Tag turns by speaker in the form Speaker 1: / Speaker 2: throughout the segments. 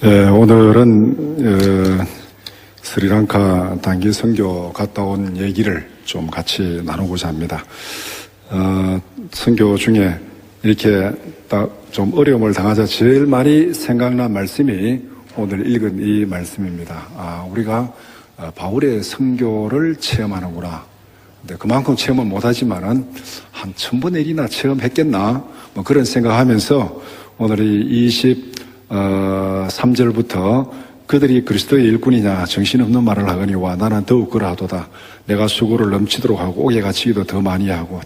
Speaker 1: 오늘은 스리랑카 단기 선교 갔다 온 얘기를 좀 같이 나누고자 합니다. 선교 중에 이렇게 딱 좀 어려움을 당하자 제일 많이 생각난 말씀이 오늘 읽은 이 말씀입니다. 우리가 바울의 선교를 체험하는구나. 근데 그만큼 체험은 못하지만은 한 1000분의 1이나 체험했겠나? 뭐 그런 생각하면서 오늘이 23절부터 그들이 그리스도의 일꾼이냐 정신없는 말을 하거니와 나는 더욱 그러하도다. 내가 수고를 넘치도록 하고 옥에 갇히기도 더 많이 하고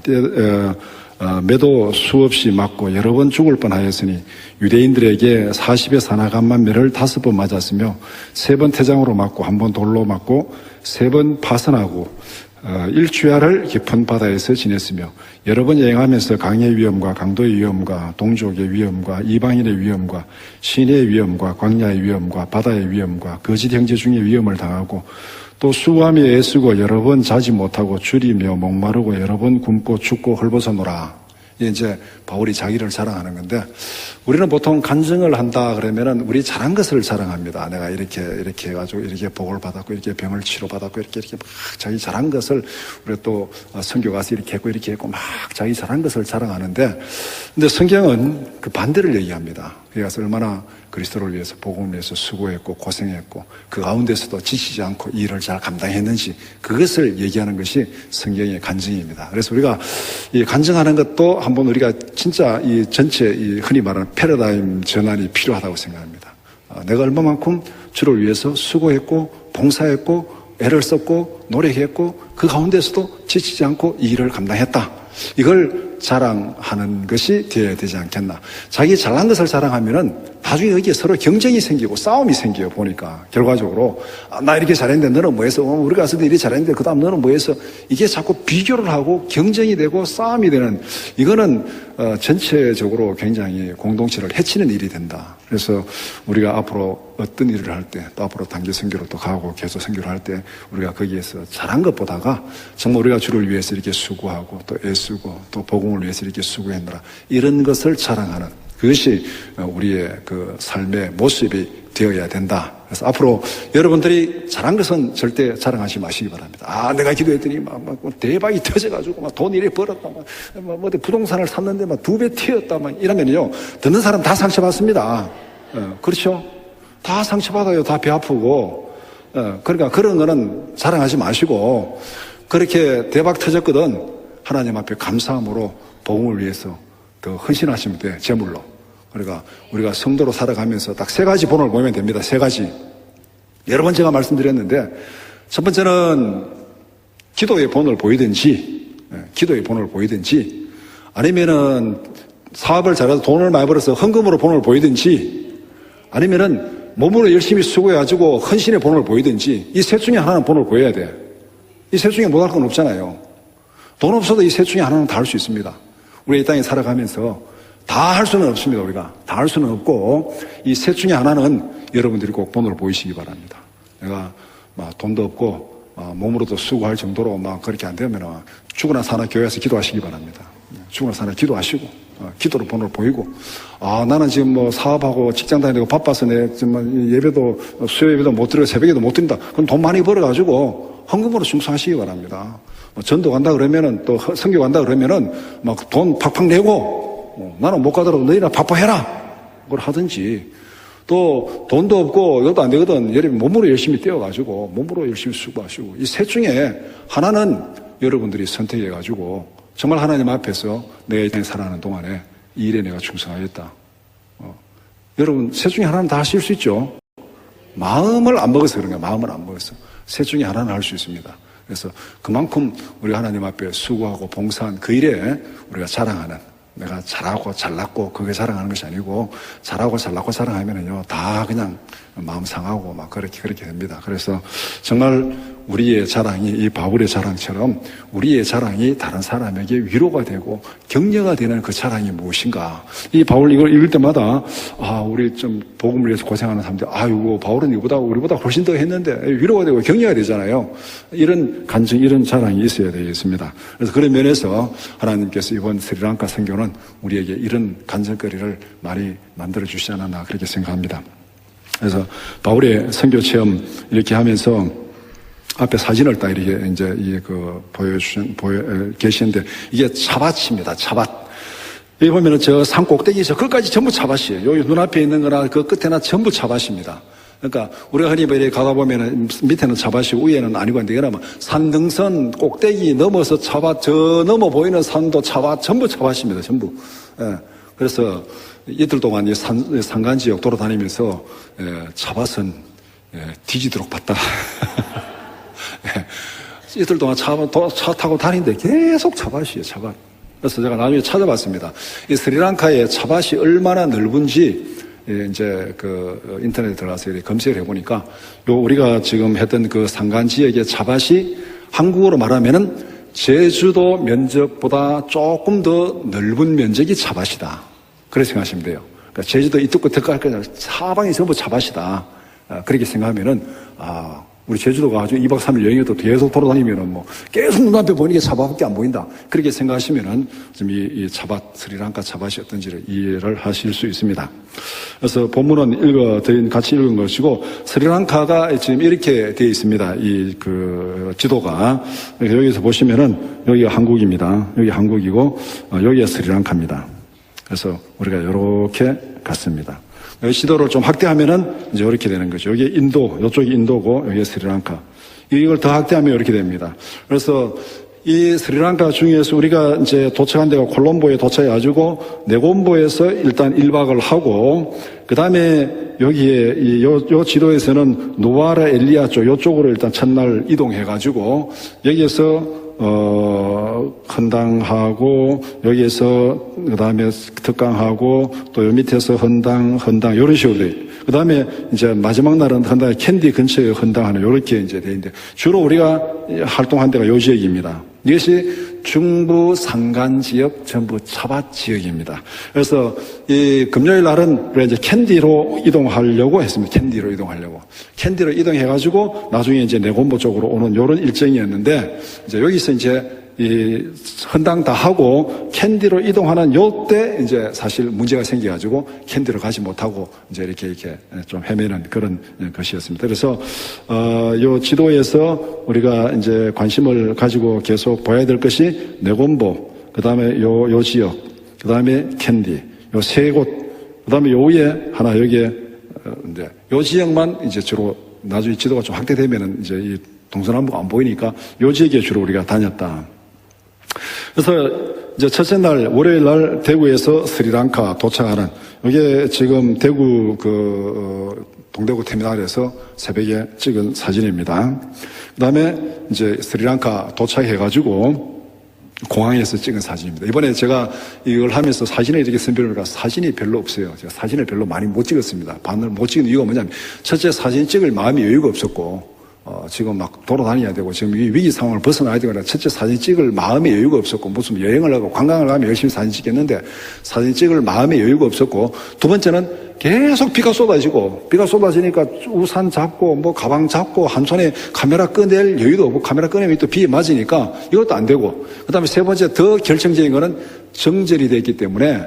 Speaker 1: 매도 수없이 맞고 여러 번 죽을 뻔하였으니 유대인들에게 40의 사나간만매를 5번 맞았으며 3번 태장으로 맞고 1번 돌로 맞고 3번 파선하고 일주야를 깊은 바다에서 지냈으며 여러 번 여행하면서 강의 위험과 강도의 위험과 동족의 위험과 이방인의 위험과 시내의 위험과 광야의 위험과 바다의 위험과 거짓 형제 중의 위험을 당하고 또 수고하며 애쓰고 여러 번 자지 못하고 줄이며 목마르고 여러 번 굶고 춥고 헐벗어노라. 이게 이제 바울이 자기를 자랑하는 건데, 우리는 보통 간증을 한다 그러면은 우리 잘한 것을 자랑합니다. 내가 이렇게 해가지고 이렇게 복을 받았고 이렇게 병을 치료받았고 이렇게 막 자기 잘한 것을, 우리가 또 선교 가서 이렇게 했고 막 자기 잘한 것을 자랑하는데, 근데 성경은 그 반대를 얘기합니다. 그래서 얼마나 그리스도를 위해서 복음을 위해서 수고했고 고생했고 그 가운데서도 지치지 않고 이 일을 잘 감당했는지 그것을 얘기하는 것이 성경의 간증입니다. 그래서 우리가 이 간증하는 것도 한번 우리가 진짜 이 전체 이 흔히 말하는 패러다임 전환이 필요하다고 생각합니다. 내가 얼마만큼 주를 위해서 수고했고 봉사했고 애를 썼고 노력했고 그 가운데서도 지치지 않고 이 일을 감당했다. 이걸 자랑하는 것이 되어야 되지 않겠나. 자기 잘난 것을 자랑하면은 나중에 여기에 서로 경쟁이 생기고 싸움이 생겨요. 보니까 결과적으로 나 이렇게 잘했는데 너는 뭐 해서 우리가 가서도 이렇게 잘했는데 그 다음 너는 뭐 해서 이게 자꾸 비교를 하고 경쟁이 되고 싸움이 되는, 이거는 전체적으로 굉장히 공동체를 해치는 일이 된다. 그래서 우리가 앞으로 어떤 일을 할 때 또 앞으로 단기 선교로 또 가고 계속 선교를 할 때 우리가 거기에서 잘한 것보다가 정말 우리가 주를 위해서 이렇게 수고하고 또 애쓰고 또 복음을 위해서 이렇게 수고했느라 이런 것을 자랑하는, 그것이 우리의 그 삶의 모습이 되어야 된다. 그래서 앞으로 여러분들이 잘한 것은 절대 자랑하지 마시기 바랍니다. 내가 기도했더니 막 대박이 터져가지고 막 돈 이래 벌었다, 뭐 부동산을 샀는데 막 2배 튀었다, 막 이러면요 듣는 사람 다 상처받습니다. 그렇죠? 다 상처받아요. 다 배 아프고. 그러니까 그런 거는 자랑하지 마시고, 그렇게 대박 터졌거든 하나님 앞에 감사함으로 복음을 위해서 더 헌신하시면 돼. 제물로. 그러니까 우리가 성도로 살아가면서 딱 3가지 본을 보면 됩니다. 3가지. 여러 번 제가 말씀드렸는데, 첫 번째는 기도의 본을 보이든지, 아니면은 사업을 잘해서 돈을 많이 벌어서 헌금으로 본을 보이든지, 아니면은 몸으로 열심히 수고해가지고 헌신의 본을 보이든지, 이 셋 중에 하나는 본을 보여야 돼. 이 셋 중에 못할 건 없잖아요. 돈 없어도 이 셋 중에 하나는 다 할 수 있습니다. 우리 이 땅에 살아가면서 다 할 수는 없습니다. 우리가 다 할 수는 없고, 이 셋 중에 하나는 여러분들이 꼭 본으로 보이시기 바랍니다. 내가 막 돈도 없고 몸으로도 수고할 정도로 막 그렇게 안 되면 죽으나 사나 교회에서 기도하시기 바랍니다. 죽으나 사나 기도하시고 기도로 본을 보이고, 나는 지금 뭐 사업하고 직장 다니고 바빠서 내 정말 예배도 수요 예배도 못 드리고 새벽에도 못 드린다. 그럼 돈 많이 벌어가지고 헌금으로 충성하시기 바랍니다. 전도 간다 그러면은, 또 선교 간다 그러면은 막 돈 팍팍 내고, 나는 못 가더라도 너희나 바빠해라 그걸 하든지, 또 돈도 없고 이것도 안 되거든 여러분 몸으로 열심히 뛰어가지고 몸으로 열심히 수고하시고, 이 셋 중에 하나는 여러분들이 선택해가지고 정말 하나님 앞에서 내 인생 살아가는 동안에 이 일에 내가 충성하겠다. 여러분 셋 중에 하나는 다 하실 수 있죠. 마음을 안 먹어서 그런 거야. 마음을 안 먹어서. 셋 중에 하나는 할 수 있습니다. 그래서 그만큼 우리 하나님 앞에 수고하고 봉사한 그 일에 우리가 자랑하는, 내가 잘하고 잘났고 그게 자랑하는 것이 아니고, 잘하고 잘났고 자랑하면은요 다 그냥 마음 상하고 막 그렇게 됩니다. 그래서 정말 우리의 자랑이 이 바울의 자랑처럼 우리의 자랑이 다른 사람에게 위로가 되고 격려가 되는 그 자랑이 무엇인가. 이 바울 이걸 읽을 때마다 우리 좀 복음을 위해서 고생하는 사람들, 아이고 바울은 우리보다 훨씬 더 했는데 위로가 되고 격려가 되잖아요. 이런 간증, 이런 자랑이 있어야 되겠습니다. 그래서 그런 면에서 하나님께서 이번 스리랑카 선교는 우리에게 이런 간증거리를 많이 만들어 주시지 않았나 그렇게 생각합니다. 그래서 바울의 선교 체험 이렇게 하면서 앞에 사진을 딱 이렇게 이제 계시는데 이게 차밭입니다. 차밭. 여기 보면은 저 산 꼭대기에서 그것까지 전부 차밭이에요. 여기 눈앞에 있는 거나 그 끝에나 전부 차밭입니다. 그러니까 우리가 흔히 이렇게 가다 보면은 밑에는 차밭이고 위에는 아니고 한데 그러면 산등선 꼭대기 넘어서 차밭, 저 넘어 보이는 산도 차밭, 전부 차밭입니다. 전부. 예. 그래서 이틀 동안 이 산간 지역 돌아다니면서 차밭은 뒤지도록 봤다. 이틀 동안 차 타고 다니는데 계속 차밭이에요, 차밭. 그래서 제가 나중에 찾아봤습니다. 이 스리랑카의 차밭이 얼마나 넓은지 이제 인터넷에 들어가서 검색을 해보니까 우리가 지금 했던 그 산간 지역의 차밭이 한국어로 말하면은 제주도 면적보다 조금 더 넓은 면적이 차밭이다. 그렇게 생각하시면 돼요. 그러니까 제주도 이쪽 끝까지 사방이 전부 차밭이다. 그렇게 생각하면은, 우리 제주도가 아주 2박 3일 여행에도 계속 돌아다니면은 뭐 계속 눈앞에 보이는 게 차밭밖에 안 보인다. 그렇게 생각하시면은 좀 이 차밭, 스리랑카 차밭이 어떤지를 이해를 하실 수 있습니다. 그래서 본문은 같이 읽은 것이고, 스리랑카가 지금 이렇게 되어 있습니다. 지도가. 여기서 보시면은 여기가 한국입니다. 여기 한국이고, 여기가 스리랑카입니다. 그래서 우리가 이렇게 갔습니다. 시도를 좀 확대하면은 이제 이렇게 되는 거죠. 여기 인도, 이쪽이 인도고, 여기 스리랑카. 이걸 더 확대하면 이렇게 됩니다. 그래서 이 스리랑카 중에서 우리가 이제 도착한 데가 콜롬보에 도착해가지고, 네곰보에서 일단 1박을 하고, 그 다음에 여기에, 요 지도에서는 누아라 엘리아 쪽, 요쪽으로 일단 첫날 이동해가지고, 여기에서 헌당하고, 여기에서, 그 다음에 특강하고, 또 요 밑에서 헌당, 요런 식으로 돼. 그 다음에 이제 마지막 날은 헌당에 캔디 근처에 헌당하는 요렇게 이제 돼 있는데, 주로 우리가 활동한 데가 요 지역입니다. 이것이 중부 산간 지역 전부 차밭 지역입니다. 그래서 이 금요일 날은 우리가 이제 캔디로 이동하려고 했습니다. 캔디로 이동해가지고 나중에 이제 네곰보 쪽으로 오는 요런 일정이었는데, 이제 여기서 이제 이 헌당 다 하고 캔디로 이동하는 요때 이제 사실 문제가 생겨가지고 캔디로 가지 못하고 이제 이렇게 좀 헤매는 그런 것이었습니다. 그래서 요 지도에서 우리가 이제 관심을 가지고 계속 봐야 될 것이 네곰보, 그 다음에 요 지역, 그 다음에 캔디, 요 세 곳, 그 다음에 요 위에 하나 여기에 이제 요 지역만 이제 주로 나중에 지도가 좀 확대되면은 이제 이 동서남북 안 보이니까 요 지역에 주로 우리가 다녔다. 그래서 이제 첫째 날 월요일 날 대구에서 스리랑카 도착하는, 이게 지금 대구 동대구 터미널에서 새벽에 찍은 사진입니다. 그 다음에 이제 스리랑카 도착해가지고 공항에서 찍은 사진입니다. 이번에 제가 이걸 하면서 사진을 이렇게 선별하니까 사진이 별로 없어요. 제가 사진을 별로 많이 못 찍었습니다. 반을 못 찍은 이유가 뭐냐면, 첫째 사진 찍을 마음이 여유가 없었고, 지금 막 돌아다녀야 되고, 지금 이 위기 상황을 벗어나야 되거나, 첫째 사진 찍을 마음의 여유가 없었고, 무슨 여행을 하고 관광을 하면 열심히 사진 찍겠는데, 사진 찍을 마음의 여유가 없었고, 두 번째는 계속 비가 쏟아지니까 우산 잡고, 뭐 가방 잡고, 한 손에 카메라 꺼낼 여유도 없고, 카메라 꺼내면 또 비에 맞으니까 이것도 안 되고, 그 다음에 세 번째 더 결정적인 거는 정절이 됐기 때문에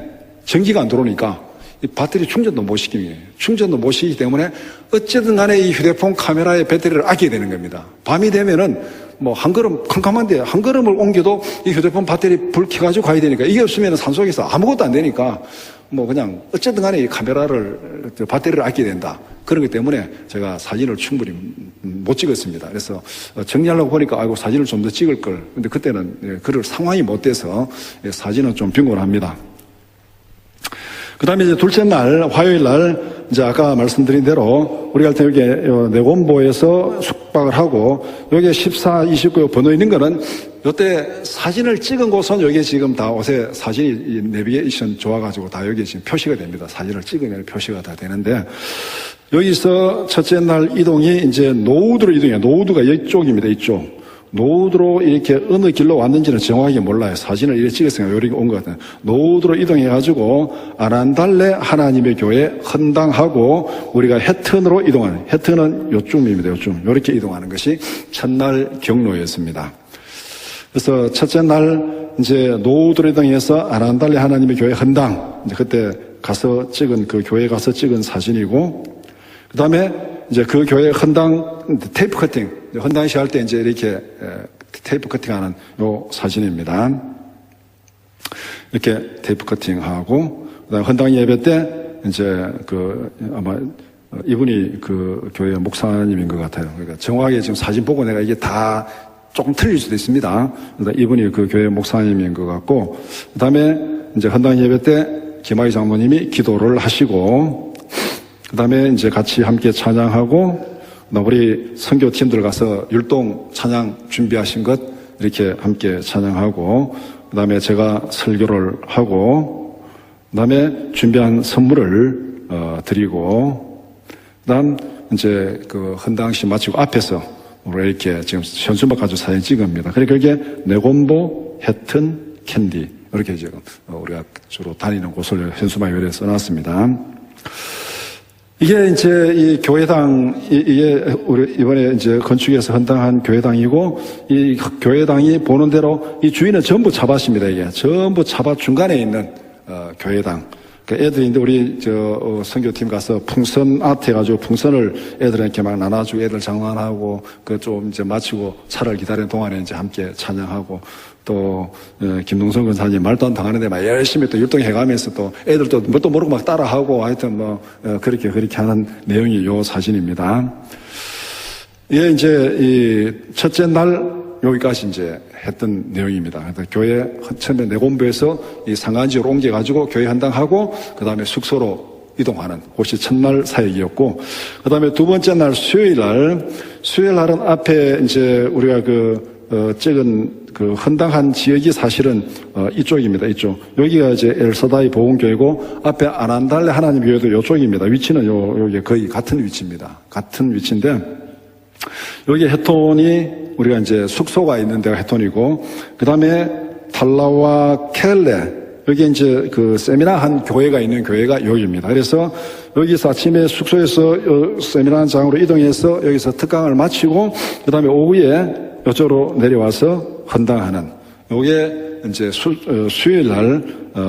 Speaker 1: 전기가 안 들어오니까 이 배터리 충전도 못 시키기 때문에 어쨌든 간에 이 휴대폰 카메라의 배터리를 아껴야 되는 겁니다. 밤이 되면은 뭐 한 걸음 캄캄한데 한 걸음을 옮겨도 이 휴대폰 배터리 불 켜가지고 가야 되니까, 이게 없으면 산속에서 아무것도 안 되니까 뭐 그냥 어쨌든 간에 이 카메라를, 배터리를 아껴야 된다. 그런 것 때문에 제가 사진을 충분히 못 찍었습니다. 그래서 정리하려고 보니까 아이고 사진을 좀 더 찍을 걸. 근데 그때는 그럴 상황이 못 돼서 사진은 좀 빈곤합니다. 그 다음에 이제 둘째 날, 화요일 날, 이제 아까 말씀드린 대로, 우리가 할 때 여기 네곰보에서 숙박을 하고, 여기에 14, 29 번호 있는 거는, 요때 사진을 찍은 곳은 여기 지금 다 옷에 사진이 내비게이션 좋아가지고 다 여기 지금 표시가 됩니다. 사진을 찍으면 표시가 다 되는데, 여기서 첫째 날 이동이 이제 노우드로 이동해요. 노우드가 이쪽입니다. 이쪽. 노우드로 이렇게 어느 길로 왔는지는 정확하게 몰라요. 사진을 이렇게 찍었으니까 여기 온 것 같아요. 노우드로 이동해가지고 아난달레 하나님의 교회 헌당하고 우리가 해튼으로 이동하는, 해튼은 요쯤입니다. 요쯤. 이렇게 이동하는 것이 첫날 경로였습니다. 그래서 첫째 날 이제 노우드로 이동해서 아난달레 하나님의 교회 헌당, 이제 그때 가서 찍은, 그 교회 가서 찍은 사진이고, 그 다음에 이제 그 교회 헌당 테이프 커팅, 헌당식 할 때 이제 이렇게 테이프 커팅하는 요 사진입니다. 이렇게 테이프 커팅하고, 그다음에 헌당 예배 때 이제 아마 이분이 그 교회 목사님인 것 같아요. 그러니까 정확하게 지금 사진 보고 내가 이게 다 조금 틀릴 수도 있습니다. 그러니까 이분이 그 교회 목사님인 것 같고, 그다음에 이제 헌당 예배 때 김아희 장모님이 기도를 하시고, 그다음에 이제 같이 함께 찬양하고, 우리 선교팀들 가서 율동 찬양 준비하신 것 이렇게 함께 찬양하고, 그다음에 제가 설교를 하고, 그다음에 준비한 선물을 드리고, 그다음 이제 그 헌당식 마치고 앞에서 우리 이렇게 지금 현수막 가지고 사진 찍습니다. 그러니까 그게 네곤보, 해튼, 캔디 이렇게 지금 우리가 주로 다니는 곳을 현수막에 이렇게 써놨습니다. 이게 이제 이 교회당, 이게 우리 이번에 이제 건축에서 헌당한 교회당이고, 이 교회당이 보는 대로 이 주인은 전부 차밭입니다. 이게 전부 차밭 중간에 있는 교회당. 그러니까 애들인데 우리 선교팀 가서 풍선 아트 해가지고 풍선을 애들한테 막 나눠주고 애들 장난하고 그 좀 이제 마치고 차를 기다리는 동안에 이제 함께 찬양하고, 또 김동선 권사님 말도 안 당하는데 막 열심히 또 율동해가면서 또 애들도 뭣도 모르고 막 따라하고 하여튼 뭐 그렇게 하는 내용이 요 사진입니다. 이게 이제 이 첫째 날 여기까지 이제 했던 내용입니다. 교회 처음에 내곤부에서 이 상간지로 옮겨가지고 교회 헌당하고 그 다음에 숙소로 이동하는 곳이 첫날 사역이었고, 그 다음에 두 번째 날 수요일 날은 앞에 이제 우리가 찍은 그 헌당한 지역이 사실은 이쪽입니다. 이쪽. 여기가 이제 엘사다이 보훈교회고 앞에 아난달레 하나님 교회도 이쪽입니다. 위치는 여기 거의 같은 위치입니다. 같은 위치인데 여기 헤톤이 우리가 이제 숙소가 있는 데가 헤톤이고, 그 다음에 탈라와 켈레 여기 이제 그 세미나 한 교회가 있는 교회가 여기입니다. 그래서 여기서 아침에 숙소에서 세미나 장으로 이동해서 여기서 특강을 마치고 그 다음에 오후에 이쪽으로 내려와서 헌당하는 요게 이제 수요일 날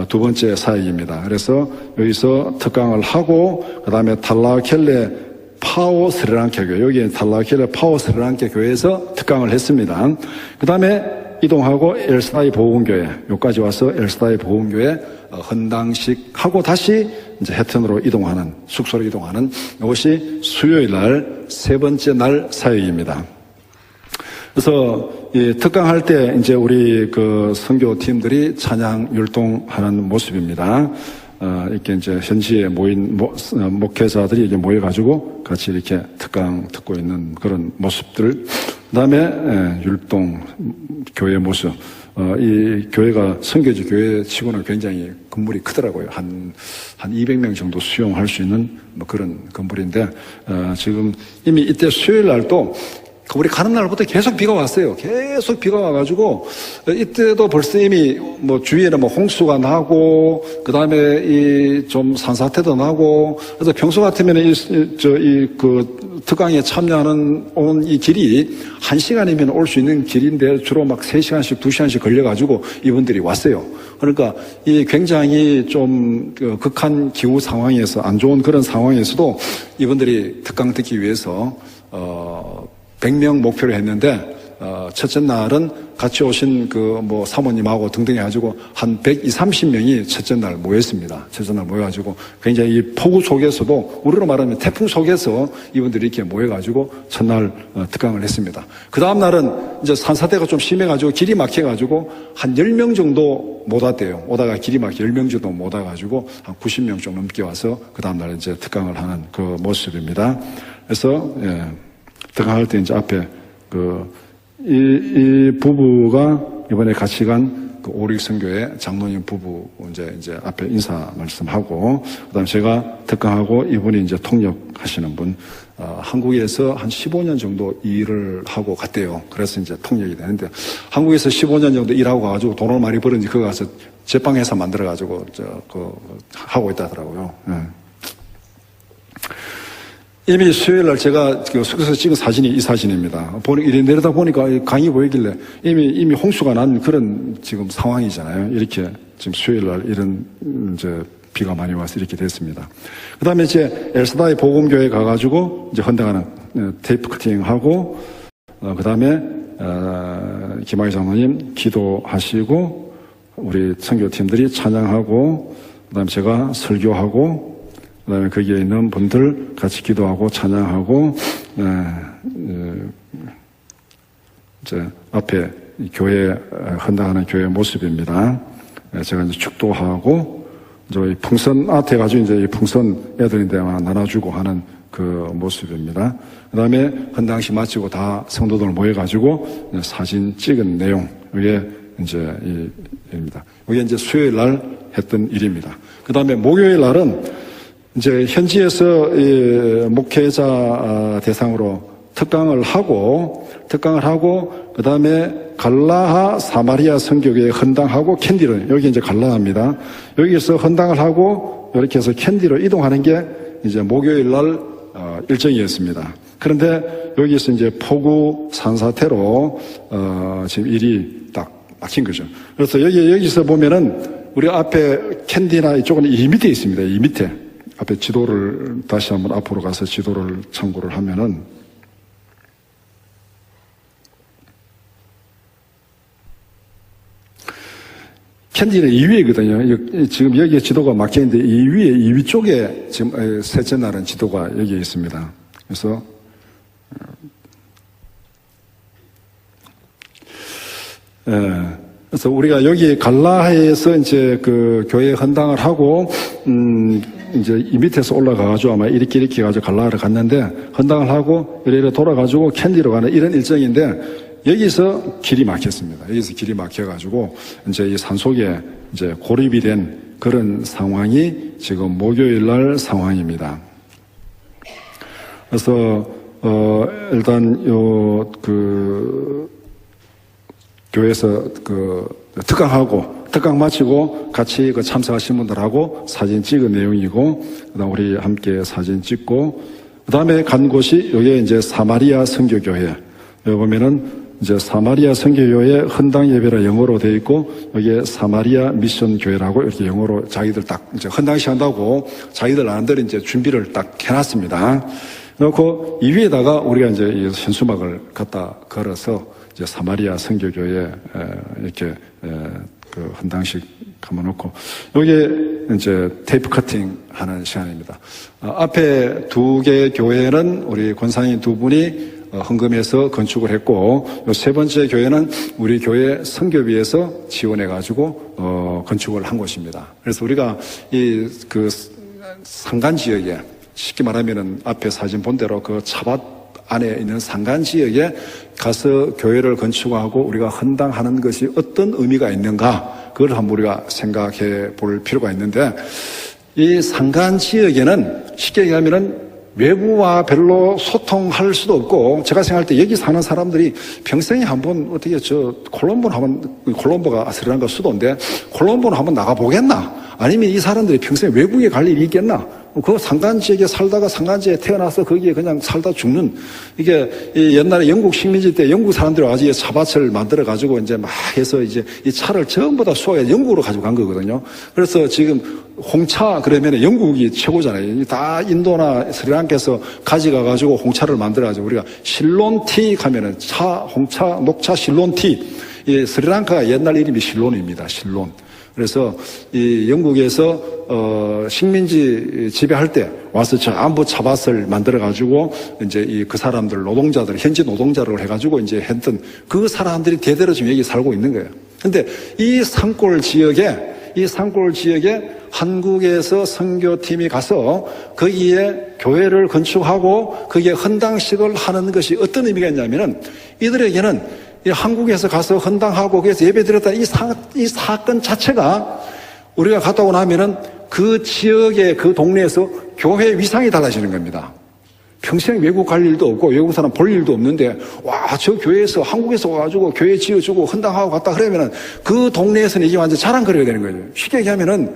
Speaker 1: 두 번째 사역입니다. 그래서 여기서 특강을 하고 그 다음에 탈라켈레 파워 스리랑카 교회, 여기 탈라켈레 파워 스리랑카 교회에서 특강을 했습니다. 그 다음에 이동하고 엘사다이 보훈교회, 여기까지 와서 엘사다이 보훈교회 헌당식 하고 다시 이제 해튼으로 이동하는, 숙소로 이동하는 이것이 수요일 날 세 번째 날 사역입니다. 그래서 이 특강할 때 이제 우리 그 선교팀들이 찬양 율동하는 모습입니다. 이렇게 이제 현지에 모인 목회자들이 이렇게 모여가지고 같이 이렇게 특강 듣고 있는 그런 모습들. 그 다음에 율동 교회 모습. 이 교회가 선교지 교회 치고는 굉장히 건물이 크더라고요. 한 200명 정도 수용할 수 있는 뭐 그런 건물인데, 지금 이미 이때 수요일 날도 우리 가는 날부터 계속 비가 왔어요. 계속 비가 와가지고, 이때도 벌써 이미 뭐 주위에는 뭐 홍수가 나고, 그 다음에 이 좀 산사태도 나고, 그래서 평소 같으면 그 특강에 참여하는 온 이 길이 1시간이면 올 수 있는 길인데 주로 막 3시간씩 2시간씩 걸려가지고 이분들이 왔어요. 그러니까 이 굉장히 좀 극한 기후 상황에서 안 좋은 그런 상황에서도 이분들이 특강 듣기 위해서 100명 목표로 했는데, 첫째 날은 같이 오신 그 뭐 사모님하고 등등 해가지고 한 120~130명이 첫째 날 모였습니다. 첫째 날 모여가지고 굉장히 이 폭우 속에서도, 우리로 말하면 태풍 속에서 이분들이 이렇게 모여가지고 첫날 특강을 했습니다. 그 다음날은 이제 산사태가 좀 심해가지고 길이 막혀가지고 한 10명 정도 못 왔대요. 오다가 길이 막혀 10명 정도 못 와가지고 한 90명 좀 넘게 와서 그 다음날 이제 특강을 하는 그 모습입니다. 그래서, 특강할 때 이제 앞에 이 부부가 이번에 같이 간 그 오릭선교회 장로님 부부 이제 앞에 인사 말씀하고, 그 다음에 제가 특강하고 이분이 이제 통역하시는 분, 한국에서 한 15년 정도 일을 하고 갔대요. 그래서 이제 통역이 되는데, 한국에서 15년 정도 일하고 가가지고 돈을 많이 벌었는지 거기 가서 제빵회사 만들어가지고 하고 있다더라고요. 이미 수요일 날 제가 숙소에서 찍은 사진이 이 사진입니다. 이리 내려다 보니까 강이 보이길래 이미 홍수가 난 그런 지금 상황이잖아요. 이렇게 지금 수요일 날 이런 이제 비가 많이 와서 이렇게 됐습니다. 그 다음에 이제 엘사다이 복음교회 가가지고 이제 헌당하는 테이프 커팅하고, 그 다음에, 김학의 장로님 기도하시고, 우리 선교팀들이 찬양하고, 그 다음에 제가 설교하고, 그 다음에 거기에 있는 분들 같이 기도하고, 찬양하고, 이제 앞에 교회, 헌당하는 교회 모습입니다. 제가 이제 축도하고, 저희 풍선 아트 해가지고 이제 이 풍선 애들인데 나눠주고 하는 그 모습입니다. 그 다음에 헌당식 마치고 다 성도들 모여가지고 사진 찍은 내용, 이게 이제 입니다. 이게 이제 수요일 날 했던 일입니다. 그 다음에 목요일 날은 이제 현지에서 목회자 대상으로 특강을 하고, 그 다음에 갈라하 사마리아 선교회에 헌당하고 캔디를, 여기 이제 갈라합니다. 여기서 헌당을 하고, 이렇게 해서 캔디로 이동하는 게 이제 목요일 날 일정이었습니다. 그런데 여기서 이제 폭우 산사태로, 지금 일이 딱 막힌 거죠. 그래서 여기서 보면은 우리 앞에 캔디나 이쪽은 이 밑에 있습니다. 이 밑에. 앞에 지도를 다시 한번 앞으로 가서 지도를 참고를 하면은 캔디는 이 위에거든요. 지금 여기에 지도가 막혀있는데 이 위쪽에 지금 셋째 날은 지도가 여기에 있습니다. 그래서 그래서 우리가 여기 갈라해에서 이제 그 교회 헌당을 하고 이제 이 밑에서 올라가가지고 아마 이렇게 가지고 갈라를 갔는데 헌당을 하고 이래 돌아가지고 캔디로 가는 이런 일정인데 여기서 길이 막혔습니다. 여기서 길이 막혀가지고 이제 이 산속에 이제 고립이 된 그런 상황이 지금 목요일 날 상황입니다. 그래서 일단 교회에서 특강 마치고 같이 참석하신 분들하고 사진 찍은 내용이고, 그다음 우리 함께 사진 찍고, 그다음에 간 곳이 여기 이제 사마리아 선교교회. 여기 보면은 이제 사마리아 선교교회 헌당 예배라 영어로 되어 있고, 여기에 사마리아 미션 교회라고 이렇게 영어로 자기들 딱 이제 헌당식 한다고 자기들 나름대로 이제 준비를 딱 해놨습니다. 그리고 이 위에다가 우리가 이제 이 현수막을 갖다 걸어서 이제 사마리아 선교교회 이렇게 그 헌당식 감아놓고, 여기에 이제 테이프 커팅 하는 시간입니다. 앞에 두 개의 교회는 우리 권사님 두 분이 헌금해서 건축을 했고, 세 번째 교회는 우리 교회 선교비에서 지원해가지고 건축을 한 곳입니다. 그래서 우리가 이 그 산간 지역에, 쉽게 말하면은 앞에 사진 본 대로 그 차밭 안에 있는 산간 지역에 가서 교회를 건축하고 우리가 헌당하는 것이 어떤 의미가 있는가, 그걸 한번 우리가 생각해 볼 필요가 있는데, 이 산간 지역에는 쉽게 얘기하면은 외부와 별로 소통할 수도 없고, 제가 생각할 때 여기 사는 사람들이 평생에 한번 어떻게 콜롬보가 스리랑카 수도인데 콜롬보는 한번 나가보겠나? 아니면 이 사람들이 평생 외국에 갈 일이 있겠나? 그 산간지역에 살다가 산간지에 태어나서 거기에 그냥 살다 죽는, 이게 옛날에 영국 식민지 때 영국 사람들이 와서 차밭을 만들어가지고 이제 막 해서 이제 이 차를 전부 다 수화해 영국으로 가지고 간 거거든요. 그래서 지금 홍차 그러면 영국이 최고잖아요. 다 인도나 스리랑카에서 가져가가지고 홍차를 만들어가지고 우리가 실론티 하면은 홍차, 녹차 실론티. 이 스리랑카가 옛날 이름이 실론입니다. 실론. 그래서 이 영국에서 식민지 지배할 때 와서 전부 차밭을 만들어 가지고 이제 그 사람들 노동자들 현지 노동자를 해가지고 이제 했던 그 사람들이 대대로 지금 여기 살고 있는 거예요. 근데 이 산골 지역에 한국에서 선교팀이 가서 거기에 교회를 건축하고 거기에 헌당식을 하는 것이 어떤 의미가 있냐면은 이들에게는 한국에서 가서 헌당하고 그래서 예배드렸다 이 사건 자체가 우리가 갔다 오고 나면은 그 지역의 그 동네에서 교회 위상이 달라지는 겁니다. 평생 외국 갈 일도 없고 외국 사람 볼 일도 없는데 와, 저 교회에서 한국에서 와가지고 교회 지어주고 헌당하고 갔다 그러면은 그 동네에서는 이게 완전 자랑거리가 되는 거예요. 쉽게 얘기하면은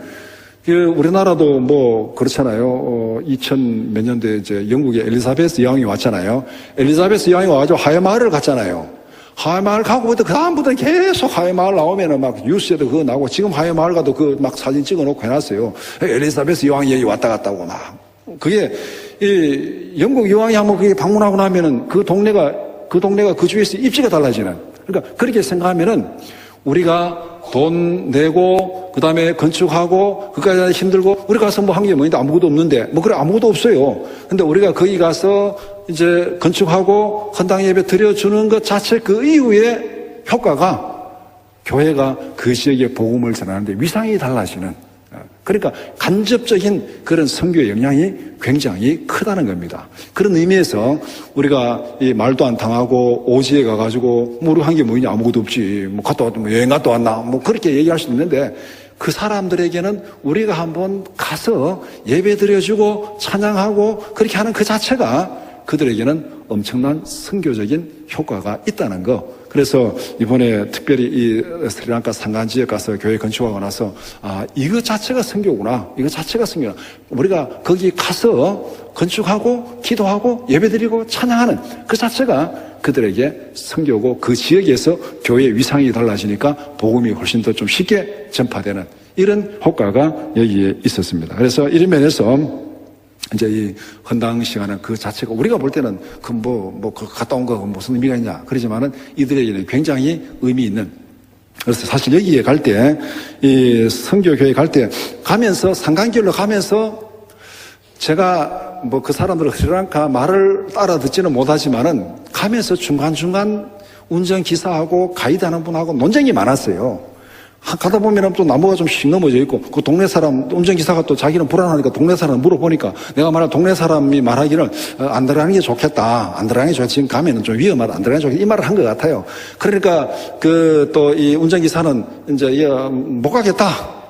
Speaker 1: 우리나라도 뭐 그렇잖아요. 2000 몇 년도에 이제 영국에 엘리자베스 여왕이 왔잖아요. 엘리자베스 여왕이 와가지고 하회마을을 갔잖아요. 하회마을 가고부터 그 다음부터는 계속 하회마을 나오면은 막 뉴스에도 그거 나오고 지금 하회마을 가도 그 막 사진 찍어놓고 해놨어요. 엘리자베스 여왕이 여기 왔다 갔다 하고 막. 그게 이 영국 여왕이 한번 그게 방문하고 나면은 그 동네가 그 주에서 입지가 달라지는. 그러니까 그렇게 생각하면은 우리가 돈 내고 그다음에 건축하고 그까지 힘들고 우리 가서 뭐 한 게 뭐인데 아무것도 없는데 뭐 그래 아무것도 없어요. 근데 우리가 거기 가서 이제 건축하고 헌당 예배 드려주는 것 자체 그 이후에 효과가 교회가 그 지역에 복음을 전하는데 위상이 달라지는, 그러니까 간접적인 그런 선교의 영향이 굉장히 크다는 겁니다. 그런 의미에서 우리가 이 말도 안 당하고 오지에 가가지고 뭐 우리 한 게 뭐냐 아무것도 없지 뭐 갔다 왔다 뭐 여행 갔다 왔나 뭐 그렇게 얘기할 수 있는데 그 사람들에게는 우리가 한번 가서 예배 드려주고 찬양하고 그렇게 하는 그 자체가 그들에게는 엄청난 선교적인 효과가 있다는 거. 그래서 이번에 특별히 이 스리랑카 산간 지역 가서 교회 건축하고 나서 이거 자체가 선교구나. 이거 자체가 선교구나. 우리가 거기 가서 건축하고 기도하고 예배드리고 찬양하는 그 자체가 그들에게 선교고 그 지역에서 교회의 위상이 달라지니까 복음이 훨씬 더 좀 쉽게 전파되는 이런 효과가 여기에 있었습니다. 그래서 이런 면에서 이제 이 헌당 시간은 그 자체가 우리가 볼 때는 그 갔다 온 거 무슨 의미가 있냐 그러지만은 이들에게는 굉장히 의미 있는. 그래서 사실 여기에 갈 때 이 선교교회 갈 때 가면서 산간길로 가면서 제가 뭐 그 사람들 스리랑카 말을 알아듣지는 못하지만은 가면서 중간중간 운전기사하고 가이드하는 분하고 논쟁이 많았어요. 가다 보면은 또 나무가 좀 씩 넘어져 있고, 그 동네 사람, 운전기사가 또 자기는 불안하니까 동네 사람 물어보니까 내가 말한 동네 사람이 말하기를 안 들어가는 게 좋겠다. 안 들어가는 게 좋겠다. 지금 가면은 좀 위험하다. 안 들어가는 게 좋겠다. 이 말을 한 것 같아요. 그러니까 또 이 운전기사는 이제 못 가겠다.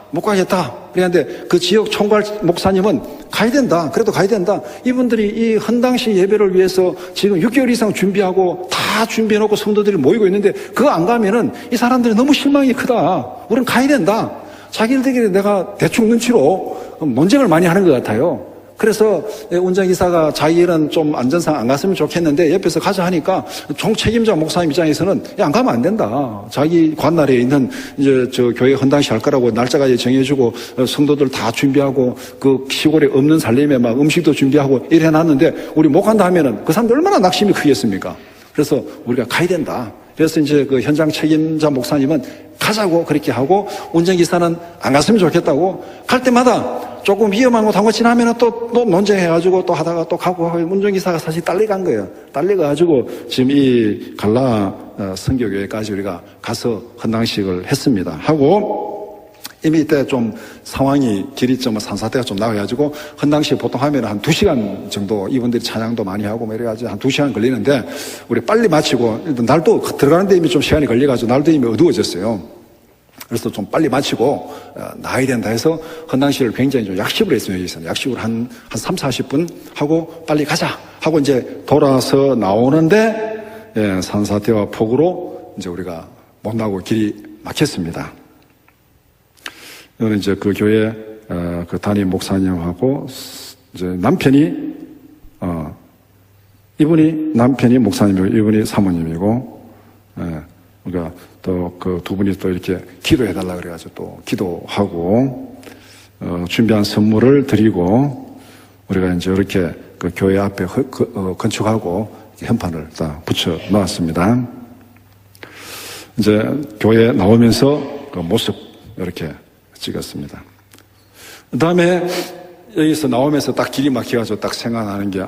Speaker 1: 그런데 그 지역 총괄 목사님은 가야 된다. 그래도 가야 된다. 이분들이 이 헌당식 예배를 위해서 지금 6개월 이상 준비하고 다 준비해놓고 성도들이 모이고 있는데 그거 안 가면은 이 사람들이 너무 실망이 크다. 우리는 가야 된다. 자기들끼리 내가 대충 눈치로 논쟁을 많이 하는 것 같아요. 그래서 운전기사가 자기는 좀 안전상 안 갔으면 좋겠는데 옆에서 가자 하니까 총책임자 목사님 입장에서는 안 가면 안 된다. 자기 관날에 있는 이제 저 교회 헌당식 할 거라고 날짜까지 정해주고 성도들 다 준비하고 그 시골에 없는 살림에 막 음식도 준비하고 이래 해놨는데 우리 못 간다 하면은 그 사람들 얼마나 낙심이 크겠습니까? 그래서 우리가 가야 된다. 그래서 이제 그 현장 책임자 목사님은 가자고 그렇게 하고 운전기사는 안 갔으면 좋겠다고 갈 때마다 조금 위험한 곳 한 거 지나면은 또 논쟁해가지고 또 하다가 또 가고 하고 운전기사가 사실 딸려간 거예요. 딸려가지고 지금 이 갈라 선교교회까지 우리가 가서 헌당식을 했습니다. 하고 이미 이때 좀 상황이 길이 좀 산사태가 좀 나와가지고 헌당식 보통 하면 한 2시간 정도 이분들이 찬양도 많이 하고 뭐 이래가지고 한 2시간 걸리는데 우리 빨리 마치고 날도 들어가는데 이미 좀 시간이 걸려가지고 날도 이미 어두워졌어요. 그래서 좀 빨리 마치고 나야 된다 해서 헌당식을 굉장히 좀 약식으로 했어요. 여기서는 약식으로 한 3, 40분 하고 빨리 가자 하고 이제 돌아서 나오는데 산사태와 폭우로 이제 우리가 못 나오고 길이 막혔습니다. 이거는 이제 그 교회 그 담임 목사님하고 이제 남편이 이분이 남편이 목사님이고 이분이 사모님이고 그러니까 또 그 두 분이 또 이렇게 기도해달라 그래가지고 또 기도하고 준비한 선물을 드리고 우리가 이제 이렇게 그 교회 앞에 건축하고 현판을 딱 붙여 놓았습니다. 이제 교회 나오면서 그 모습 이렇게 찍었습니다. 그 다음에 여기서 나오면서 딱 길이 막혀가지고 딱 생각나는 게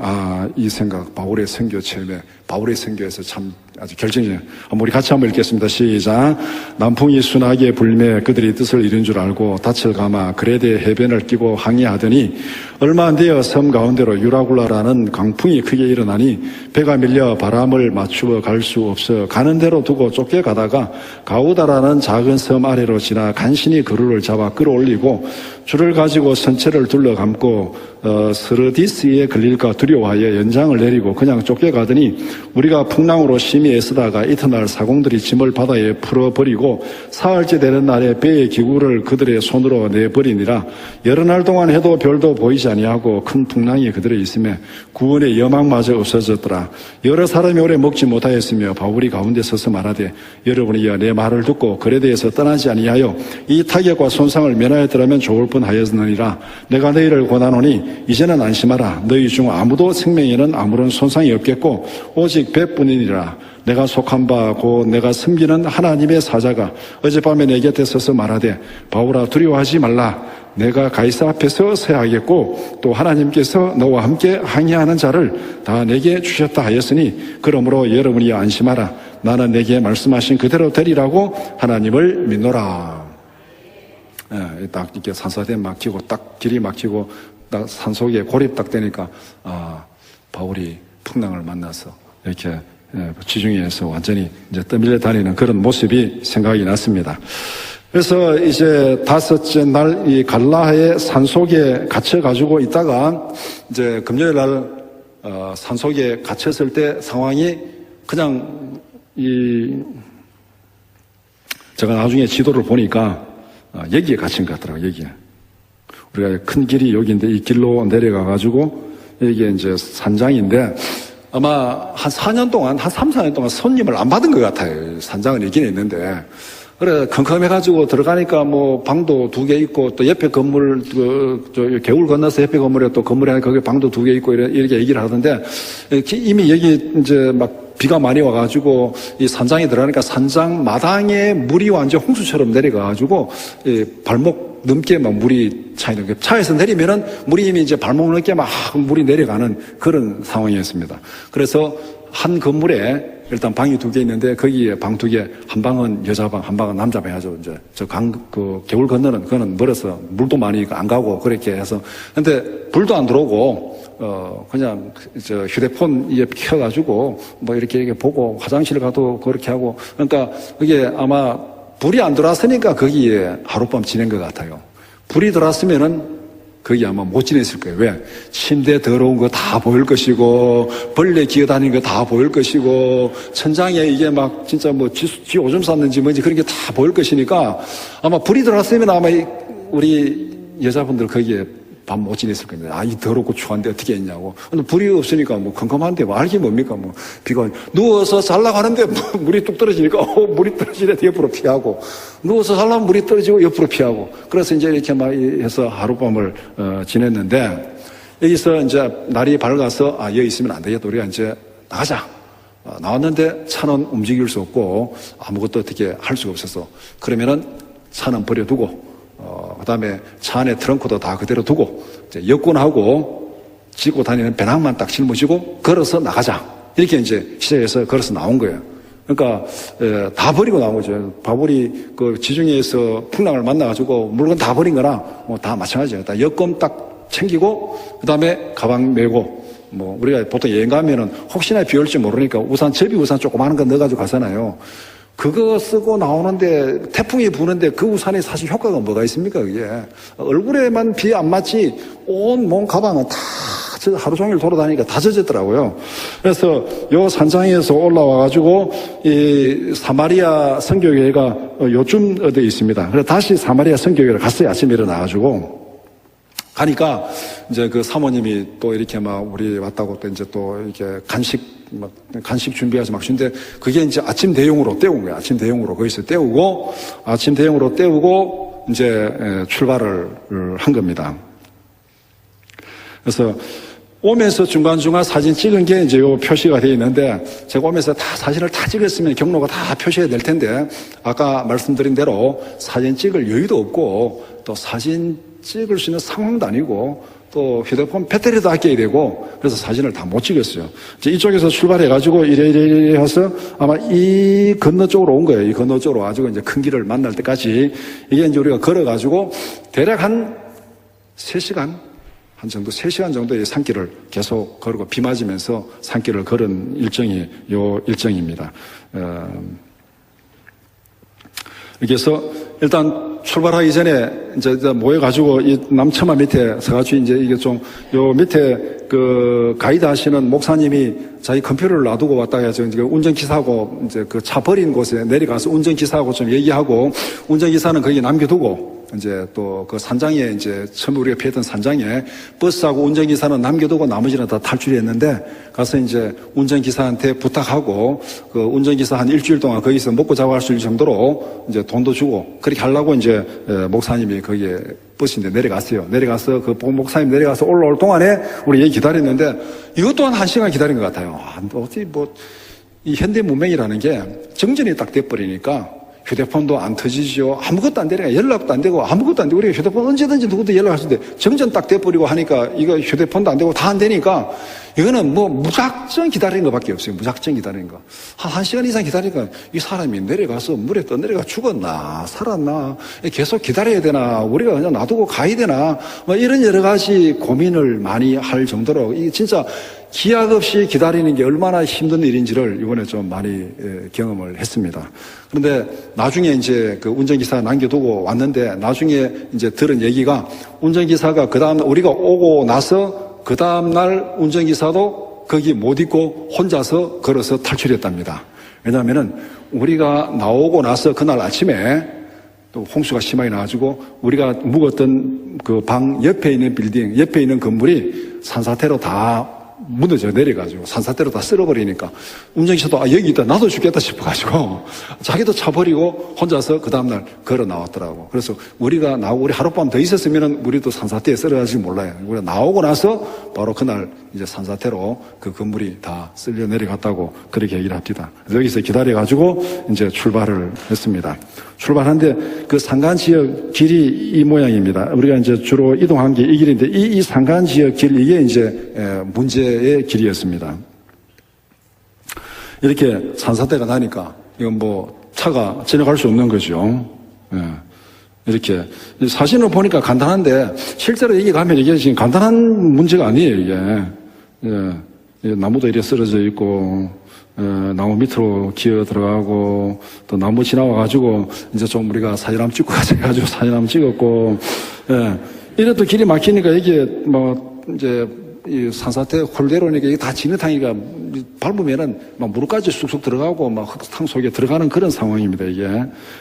Speaker 1: 이 생각 바울의 선교 체험에 바울의 선교에서 참 아주 결정적이에요. 우리 같이 한번 읽겠습니다. 시작. 남풍이 순하게 불매 그들이 뜻을 이룬 줄 알고 닻을 감아 그레데 해변을 끼고 항해하더니 얼마 안 되어 섬 가운데로 유라굴라라는 강풍이 크게 일어나니 배가 밀려 바람을 맞추어 갈 수 없어 가는 대로 두고 쫓겨가다가 가우다라는 작은 섬 아래로 지나 간신히 그루를 잡아 끌어올리고 줄을 가지고 선체를 둘러감고 스르디스에 걸릴까 두려워하여 연장을 내리고 그냥 쫓겨가더니 우리가 풍랑으로 심히 애쓰다가 이튿날 사공들이 짐을 바다에 풀어버리고 사흘째 되는 날에 배의 기구를 그들의 손으로 내버리니라. 여러 날 동안 해도 별도 보이지 아니하고 큰 풍랑이 그들에 있음에 구원의 여망마저 없어졌더라. 여러 사람이 오래 먹지 못하였으며 바울이 가운데 서서 말하되 여러분이여 내 말을 듣고 글에 대해서 떠나지 아니하여 이 타격과 손상을 면하였더라면 좋을 뻔하였느니라. 내가 너희를 권하노니 이제는 안심하라. 너희 중 아무도 생명에는 아무런 손상이 없겠고 오직 배뿐이니라. 내가 속한 바 곧 내가 섬기는 하나님의 사자가 어젯밤에 내 곁에 서서 말하되 바울아 두려워하지 말라. 내가 가이사 앞에서 서야하겠고 또 하나님께서 너와 함께 항해하는 자를 다 내게 주셨다 하였으니 그러므로 여러분이 안심하라. 나는 내게 말씀하신 그대로 되리라고 하나님을 믿노라. 딱 이렇게 산사대 막히고 딱 길이 막히고 딱 산속에 고립 딱 되니까 바울이 풍랑을 만나서 이렇게 지중해에서 완전히 이제 떠밀려 다니는 그런 모습이 생각이 났습니다. 그래서 이제 다섯째 날 이 갈라의 산속에 갇혀가지고 있다가 이제 금요일 날 산속에 갇혔을 때 상황이 그냥 제가 나중에 지도를 보니까 여기에 갇힌 것 같더라고요. 여기에 우리가 큰 길이 여기인데 이 길로 내려가가지고 여기에 이제 산장인데 아마 한 4년 동안 한 3, 4년 동안 손님을 안 받은 것 같아요. 산장은 있긴 있는데. 그래, 컴컴해가지고 들어가니까 뭐 방도 2개 있고 또 옆에 건물, 개울 건너서 옆에 건물에 또 건물에 하나 거기 방도 2개 있고 이렇게 얘기를 하던데 이미 여기 이제 막 비가 많이 와가지고 이 산장에 들어가니까 산장 마당에 물이 완전 홍수처럼 내려가가지고 발목 넘게 막 물이 차이는 게 차에서 내리면은 물이 이미 이제 발목 넘게 막 물이 내려가는 그런 상황이었습니다. 그래서 한 건물에 일단 방이 2개 있는데 거기에 방 2개, 한 방은 여자 방, 한 방은 남자 방 하죠. 이제 개울 건너는 그거는 멀어서 물도 많이 안 가고 그렇게 해서 근데 불도 안 들어오고 그냥 휴대폰 이에 켜가지고 뭐 이렇게 보고 화장실 가도 그렇게 하고 그러니까 그게 아마 불이 안 들어왔으니까 거기에 하룻밤 지낸 것 같아요. 불이 들어왔으면은 거기 아마 못 지냈을 거예요. 왜? 침대 더러운 거 다 보일 것이고, 벌레 기어다니는 거 다 보일 것이고, 천장에 이게 막 진짜 뭐 쥐 오줌 쌌는지 뭔지 그런 게 다 보일 것이니까 아마 불이 들어왔으면 아마 우리 여자분들 거기에 밤 못 지냈을 겁니다. 이 더럽고 추한데 어떻게 했냐고. 근데 불이 없으니까 뭐 컴컴한데 뭐 알기 뭡니까 뭐. 비가 누워서 자려고 하는데 물이 뚝 떨어지니까 물이 떨어지네 옆으로 피하고 누워서 자려면 물이 떨어지고 옆으로 피하고 그래서 이제 이렇게 막 해서 하룻밤을 지냈는데 여기서 이제 날이 밝아서 여기 있으면 안 되겠다. 우리가 이제 나가자. 나왔는데 차는 움직일 수 없고 아무것도 어떻게 할 수가 없어서 그러면은 차는 버려두고 그 다음에 차 안에 트렁크도 다 그대로 두고, 이제 여권하고 지고 다니는 배낭만 딱 짊어지고 걸어서 나가자. 이렇게 이제 시작해서 걸어서 나온 거예요. 그러니까, 다 버리고 나온 거죠. 바울이 그 지중해에서 풍랑을 만나가지고 물건 다 버린 거나 뭐 다 마찬가지예요. 다 여권 딱 챙기고, 그 다음에 가방 메고, 뭐 우리가 보통 여행 가면은 혹시나 비 올지 모르니까 우산, 접이 우산 조그마한 거 넣어가지고 가잖아요. 그거 쓰고 나오는데 태풍이 부는데 그 우산에 사실 효과가 뭐가 있습니까? 그게 얼굴에만 비 안 맞지 온 몸 가방은 다 하루 종일 돌아다니니까 다 젖었더라고요. 그래서 요 산장에서 올라와가지고 이 사마리아 선교회가 요쯤 어디에 있습니다. 그래서 다시 사마리아 선교회를 갔어요. 아침에 일어나가지고 가니까 이제 그 사모님이 또 이렇게 막 우리 왔다고 또 이제 또 이렇게 간식 준비해서 막 주는데 그게 이제 아침 대용으로 때운 거예요. 아침 대용으로 거기서 때우고 아침 대용으로 때우고 이제 출발을 한 겁니다. 그래서 오면서 중간중간 사진 찍은 게 이제 요 표시가 되어 있는데 제가 오면서 다 사진을 다 찍었으면 경로가 다 표시가 될 텐데 아까 말씀드린 대로 사진 찍을 여유도 없고 또 사진 찍을 수 있는 상황도 아니고 또 휴대폰 배터리도 아껴야 되고 그래서 사진을 다 못 찍었어요. 이제 이쪽에서 출발해가지고 이래 해서 아마 이 건너 쪽으로 온 거예요. 이 건너 쪽으로 와가지고 이제 큰 길을 만날 때까지 이게 이제 우리가 걸어가지고 대략 한 3시간 한 정도 3시간 정도의 산길을 계속 걸고 비 맞으면서 산길을 걸은 일정이 요 일정입니다. 그래서 일단 출발하기 전에 이제 모여가지고 이 남처마 밑에 서가지고 이제 이게 좀 요 밑에 그 가이드 하시는 목사님이 자기 컴퓨터를 놔두고 왔다가 해서 이제 운전기사하고 이제 그 차 버린 곳에 내려가서 운전기사하고 좀 얘기하고 운전기사는 거기 남겨두고 이제 또 그 산장에 이제 처음 우리가 피했던 산장에 버스하고 운전기사는 남겨두고 나머지는 다 탈출했는데 가서 이제 운전기사한테 부탁하고 그 운전기사 한 일주일 동안 거기서 먹고 자고 할 수 있을 정도로 이제 돈도 주고 그렇게 하려고 이제 목사님이 거기에 버스인데 내려갔어요. 내려가서 그 목사님 내려가서 올라올 동안에 우리 얘기 기다렸는데 이것 또한 1시간 기다린 것 같아요. 어디 이 현대 문명이라는 게 정전이 딱 돼버리니까 휴대폰도 안 터지죠. 아무것도 안 되니까 연락도 안 되고 아무것도 안 되고 우리가 휴대폰 언제든지 누구도 연락할 수 있는데 정전 딱 돼버리고 하니까 이거 휴대폰도 안 되고 다 안 되니까 이거는 뭐 무작정 기다리는 것밖에 없어요. 무작정 기다리는 거. 한 1시간 이상 기다리니까 이 사람이 내려가서 물에 떠내려가 죽었나 살았나 계속 기다려야 되나 우리가 그냥 놔두고 가야 되나 뭐 이런 여러 가지 고민을 많이 할 정도로 이게 진짜 기약 없이 기다리는 게 얼마나 힘든 일인지를 이번에 좀 많이 경험을 했습니다. 그런데 나중에 이제 그 운전기사 남겨두고 왔는데 나중에 이제 들은 얘기가 운전기사가 그 다음 우리가 오고 나서 그 다음날 운전기사도 거기 못 있고 혼자서 걸어서 탈출했답니다. 왜냐하면은 우리가 나오고 나서 그날 아침에 또 홍수가 심하게 나가지고 우리가 묵었던 그 방 옆에 있는 빌딩, 옆에 있는 건물이 산사태로 다 무너져 내려가지고 산사태로 다 쓸어버리니까 운전기사도 여기 있다 나도 죽겠다 싶어가지고 자기도 차 버리고 혼자서 그 다음날 걸어 나왔더라고. 그래서 우리가 나오고 우리 하룻밤 더 있었으면 우리도 산사태에 쓸어갈지 몰라요. 우리가 나오고 나서 바로 그날 이제 산사태로 그 건물이 다 쓸려 내려갔다고 그렇게 얘기를 합니다. 여기서 기다려가지고 이제 출발을 했습니다. 출발하는데 그 산간 지역 길이 이 모양입니다. 우리가 이제 주로 이동한 게 이 길인데 이 산간 지역 길 이게 이제 문제의 길이었습니다. 이렇게 산사태가 나니까 이건 뭐 차가 지나갈 수 없는 거죠. 이렇게 사진을 보니까 간단한데 실제로 여기 가면 이게 지금 간단한 문제가 아니에요. 이게 나무도 이렇게 쓰러져 있고 나무 밑으로 기어 들어가고 또 나무 지나와가지고 이제 좀 우리가 사진 한번 찍고 가지고 사진 한번 찍었고 이래도 길이 막히니까 이게 뭐 이제 이 산사태 홀대로니까 이게 다 진흙탕이니까 밟으면은 막 무릎까지 쑥쑥 들어가고 막 흙탕 속에 들어가는 그런 상황입니다, 이게.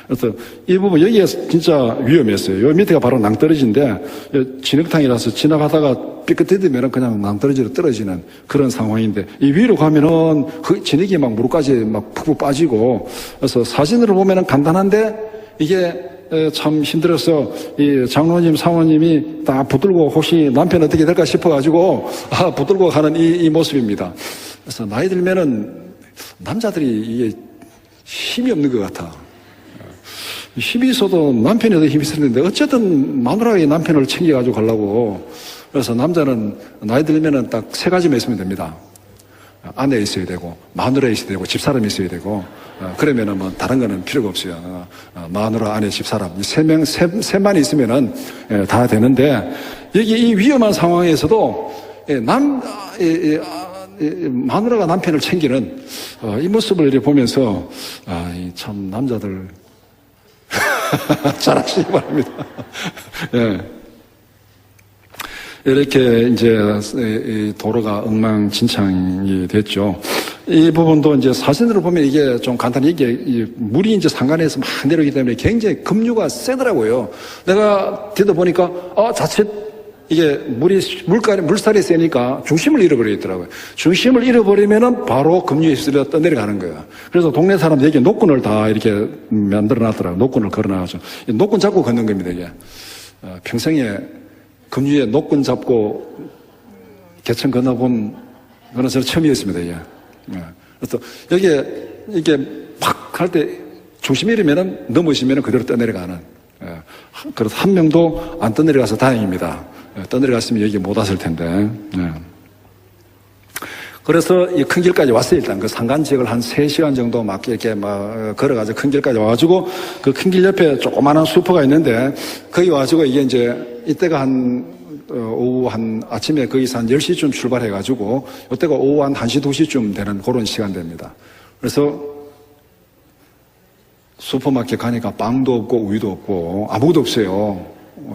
Speaker 1: 그래서 이 부분 여기가 진짜 위험했어요. 요 밑에가 바로 낭떠러지인데 진흙탕이라서 지나가다가 삐끗해지면은 그냥 낭떠러지로 떨어지는 그런 상황인데 이 위로 가면은 그 진흙이 막 무릎까지 막 푹푹 빠지고 그래서 사진으로 보면은 간단한데 이게 참 힘들어서 이 장로님, 사모님이 다 붙들고 혹시 남편 어떻게 될까 싶어가지고 붙들고 가는 이 모습입니다. 그래서 나이 들면은 남자들이 이게 힘이 없는 것 같아. 힘이 있어도 남편이 더 힘이 있을 텐데 어쨌든 마누라의 남편을 챙겨가지고 가려고. 그래서 남자는 나이 들면은 딱 3가지만 있으면 됩니다. 아내 있어야 되고 마누라 있어야 되고 집사람이 있어야 되고 그러면은 뭐 다른 거는 필요가 없어요. 마누라, 아내, 집사람 셋만 있으면은 다 되는데 여기 이 위험한 상황에서도 마누라가 남편을 챙기는 이 모습을 이렇게 보면서 참 남자들 잘하시기 바랍니다. 이렇게 이제 도로가 엉망진창이 됐죠. 이 부분도 이제 사진으로 보면 이게 좀 간단히 이게 물이 이제 산간에서 막 내려오기 때문에 굉장히 급류가 세더라고요. 내가 뒤도 보니까 자칫 이게 물살이 세니까 중심을 잃어버리겠더라고요. 중심을 잃어버리면은 바로 급류에 휩쓸려 떠내려가는 거예요. 그래서 동네 사람들이 여기 노끈을 다 이렇게 만들어 놨더라고요. 노끈을 걸어놔가지고. 노끈 잡고 걷는 겁니다, 이게. 평생에 급류에 노끈 잡고 개천 건너본 그런 저는 처음이었습니다, 이게. 그래서 여기에 이게 팍 할 때 중심이 잃으면은 넘어지면은 그대로 떠내려가는. 그래서 한 명도 안 떠내려가서 다행입니다. 떠내려갔으면 여기 못 왔을 텐데. 그래서 이 큰 길까지 왔어요, 일단. 그 산간 지역을 한 3시간 정도 막 이렇게 막 걸어가지고 큰 길까지 와가지고 그 큰 길 옆에 조그마한 슈퍼가 있는데 거기 와가지고 이게 이제 이때가 오후 아침에 거기서 한 10시쯤 출발해가지고 이때가 오후 한 1시, 2시쯤 되는 그런 시간대입니다. 그래서 슈퍼마켓 가니까 빵도 없고 우유도 없고 아무것도 없어요.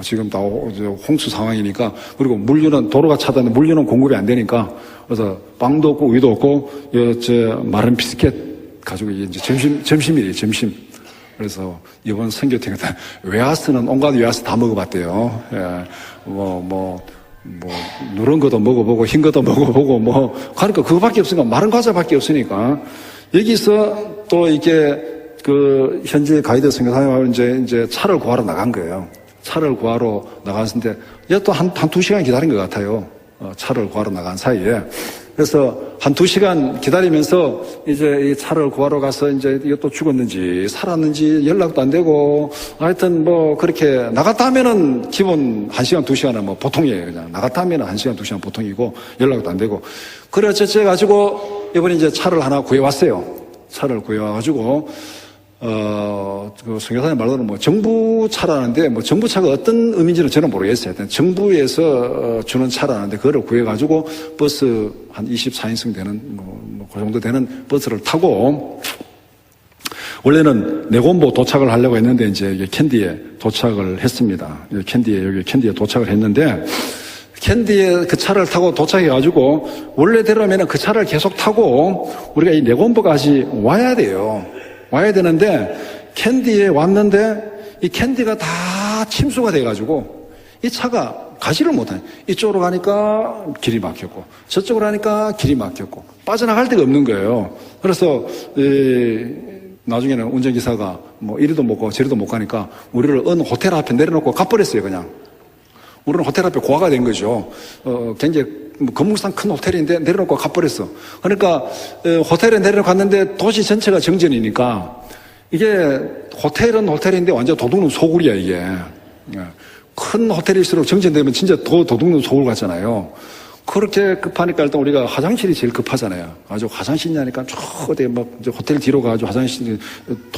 Speaker 1: 지금 다 홍수 상황이니까. 그리고 물류는 도로가 차단돼 물류는 공급이 안 되니까. 그래서 빵도 없고 우유도 없고 마른 비스켓 가지고 이제 점심이래요. 점심. 그래서 이번 선교팀 때 웨하스는 온갖 웨하스 다 먹어봤대요. 예. 누런 것도 먹어보고 흰 것도 먹어보고 그러니까 그거밖에 없으니까 마른 과자밖에 없으니까 여기서 또 이게 그 현지 가이드 선교사님하고 이제 차를 구하러 나간 거예요. 차를 구하러 나갔는데 또 한 2시간 기다린 것 같아요. 차를 구하러 나간 사이에. 그래서 한 2시간 기다리면서 이제 이 차를 구하러 가서 이제 이것도 죽었는지 살았는지 연락도 안 되고 하여튼 그렇게 나갔다 하면은 기본 1시간 2시간은 보통이에요. 그냥 나갔다 하면은 1시간 2시간 보통이고 연락도 안 되고. 그래서 가지고 이번에 이제 차를 하나 구해왔어요. 차를 구해와가지고 그 선교사님 말로는 정부 차라는데 정부 차가 어떤 의미인지는 저는 모르겠어요. 정부에서 주는 차라는데 그거를 구해가지고 버스 한 24인승 되는 그 정도 되는 버스를 타고 원래는 네곤보 도착을 하려고 했는데 이제 캔디에 도착을 했습니다. 캔디에 도착을 했는데 캔디에 그 차를 타고 도착해가지고 원래대로면 그 차를 계속 타고 우리가 이 네곤보까지 와야 돼요. 와야 되는데 캔디에 왔는데 이 캔디가 다 침수가 돼가지고 이 차가 가지를 못하네. 이쪽으로 가니까 길이 막혔고 저쪽으로 가니까 길이 막혔고 빠져나갈 데가 없는 거예요. 그래서 나중에는 운전기사가 이리도 못 가고 저리도 못 가니까 우리를 어느 호텔 앞에 내려놓고 가버렸어요. 그냥 우리는 호텔 앞에 고아가 된 거죠. 굉장히 건물상 큰 호텔인데 내려놓고 가버렸어. 그러니까 호텔에 내려갔는데 도시 전체가 정전이니까 이게 호텔은 호텔인데 완전 도둑놈 소굴이야 이게. 큰 호텔일수록 정전되면 진짜 더 도둑놈 소굴 같잖아요. 그렇게 급하니까 일단 우리가 화장실이 제일 급하잖아요. 아주 화장실이냐니까 저 어디 이제 호텔 뒤로 가가지고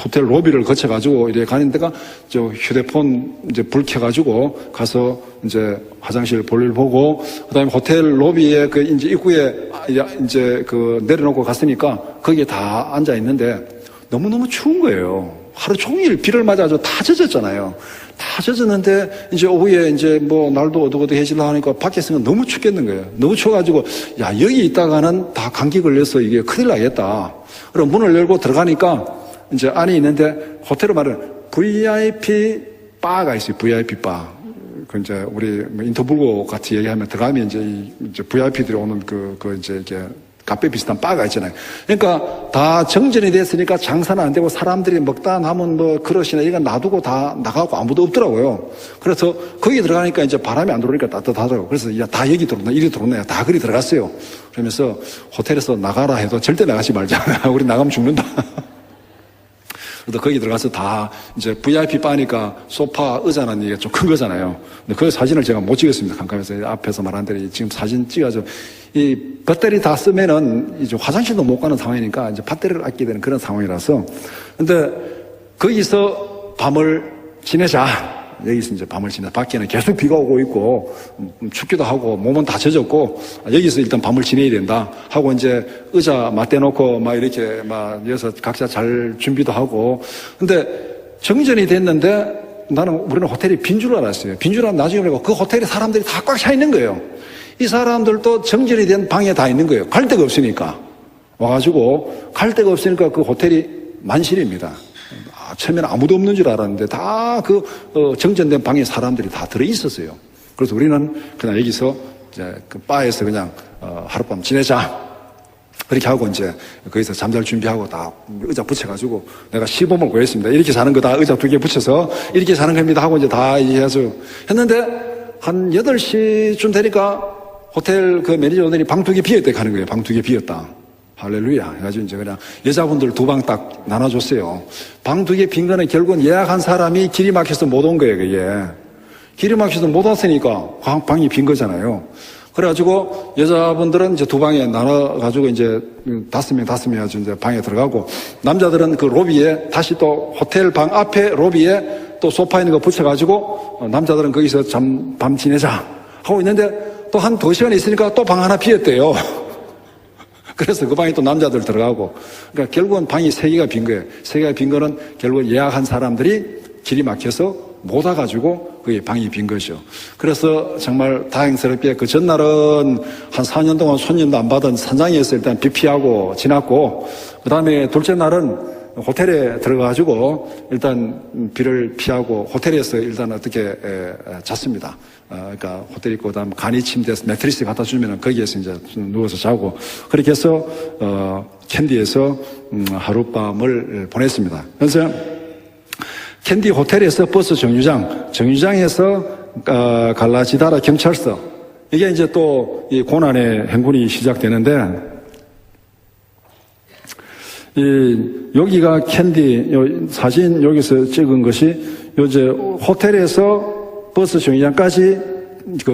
Speaker 1: 호텔 로비를 거쳐가지고 이렇게 가는 데가 저 휴대폰 이제 불 켜가지고 가서 이제 화장실 볼일 보고 그다음에 호텔 로비에 그 이제 입구에 이제 그 내려놓고 갔으니까 거기에 다 앉아 있는데 너무너무 추운 거예요. 하루 종일 비를 맞아서 다 젖었잖아요. 다 젖었는데 이제 오후에 이제 날도 어둑어둑해지려 하니까 밖에 있으면 너무 춥겠는 거예요. 너무 추워가지고 야 여기 있다가는 다 감기 걸려서 이게 큰일 나겠다. 그럼 문을 열고 들어가니까 이제 안에 있는데 호텔을 말하는 VIP 바가 있어요. VIP 바. 그 이제 우리 인터뷰 같이 얘기하면 들어가면 이제 VIP들이 오는 이제 이게 카페 비슷한 바가 있잖아요. 그러니까 다 정전이 됐으니까 장사는 안 되고 사람들이 먹다 남은 그릇이나 이거 놔두고 다 나가고 아무도 없더라고요. 그래서 거기 들어가니까 이제 바람이 안 들어오니까 따뜻하더라고요. 그래서 야, 다 여기 들어온다, 이리 들어온다, 다 그리 들어갔어요. 그러면서 호텔에서 나가라 해도 절대 나가지 말자. 우리 나가면 죽는다. 그래서 거기 들어가서 다 이제 VIP 바니까 소파, 의자는 이게 좀 큰 거잖아요. 근데 그 사진을 제가 못 찍었습니다. 깜깜해서 앞에서 말한 대로 지금 사진 찍어서 이 배터리 다 쓰면은 이제 화장실도 못 가는 상황이니까 이제 배터리를 아끼게 되는 그런 상황이라서. 근데 거기서 밤을 지내자. 여기서 이제 밤을 지내. 밖에는 계속 비가 오고 있고 춥기도 하고 몸은 다 젖었고 여기서 일단 밤을 지내야 된다 하고 이제 의자 맞대놓고 이렇게 여기서 각자 잘 준비도 하고. 근데 정전이 됐는데 우리는 호텔이 빈 줄 알았어요. 빈 줄 알았는데 나중에 보니까 그 호텔에 사람들이 다 꽉 차 있는 거예요. 이 사람들도 정전이 된 방에 다 있는 거예요. 갈 데가 없으니까. 와가지고 갈 데가 없으니까 그 호텔이 만실입니다. 처음에는 아무도 없는 줄 알았는데 다 정전된 방에 사람들이 다 들어있었어요. 그래서 우리는 그냥 여기서 이제 그 바에서 그냥 하룻밤 지내자. 그렇게 하고 이제 거기서 잠잘 준비하고 다 의자 붙여가지고 내가 시범을 구했습니다. 이렇게 자는 거 다 의자 2개 붙여서 이렇게 자는 겁니다 하고 이제 다 이해해서 했는데 한 8시쯤 되니까 호텔 그 매니저들이 방 2개 비었대 가는 거예요. 방 2개 비었다. 할렐루야. 해가지고 이제 그냥 여자분들 2방 딱 나눠줬어요. 방 2개 빈 거는 결국은 예약한 사람이 길이 막혀서 못 온 거예요, 그게. 길이 막혀서 못 왔으니까 방이 빈 거잖아요. 그래가지고 여자분들은 이제 2방에 나눠가지고 이제 5명 해가지고 이제 방에 들어가고 남자들은 그 로비에 다시 또 호텔 방 앞에 로비에 또 소파 있는 거 붙여가지고 남자들은 거기서 밤 지내자 하고 있는데 또 한 2시간 있으니까 또 방 하나 비었대요. 그래서 그 방에 또 남자들 들어가고. 그러니까 결국은 방이 3개가 빈 거예요. 3개가 빈 거는 결국은 예약한 사람들이 길이 막혀서 못 와가지고 그게 방이 빈 거죠. 그래서 정말 다행스럽게 그 전날은 한 4년 동안 손님도 안 받은 산장에서 일단 비 피하고 지났고, 그 다음에 둘째 날은 호텔에 들어가가지고 일단 비를 피하고 호텔에서 일단 어떻게 잤습니다. 그러니까 호텔 있고 그다음 간이 침대에서 매트리스 갖다 주면은 거기에서 이제 누워서 자고 그렇게 해서 캔디에서 하룻밤을 보냈습니다. 그래서 캔디 호텔에서 버스 정류장에서 갈라지다라 경찰서, 이게 이제 또 이 고난의 행군이 시작되는데, 여기가 캔디, 사진 여기서 찍은 것이, 요새 호텔에서 버스 정류장까지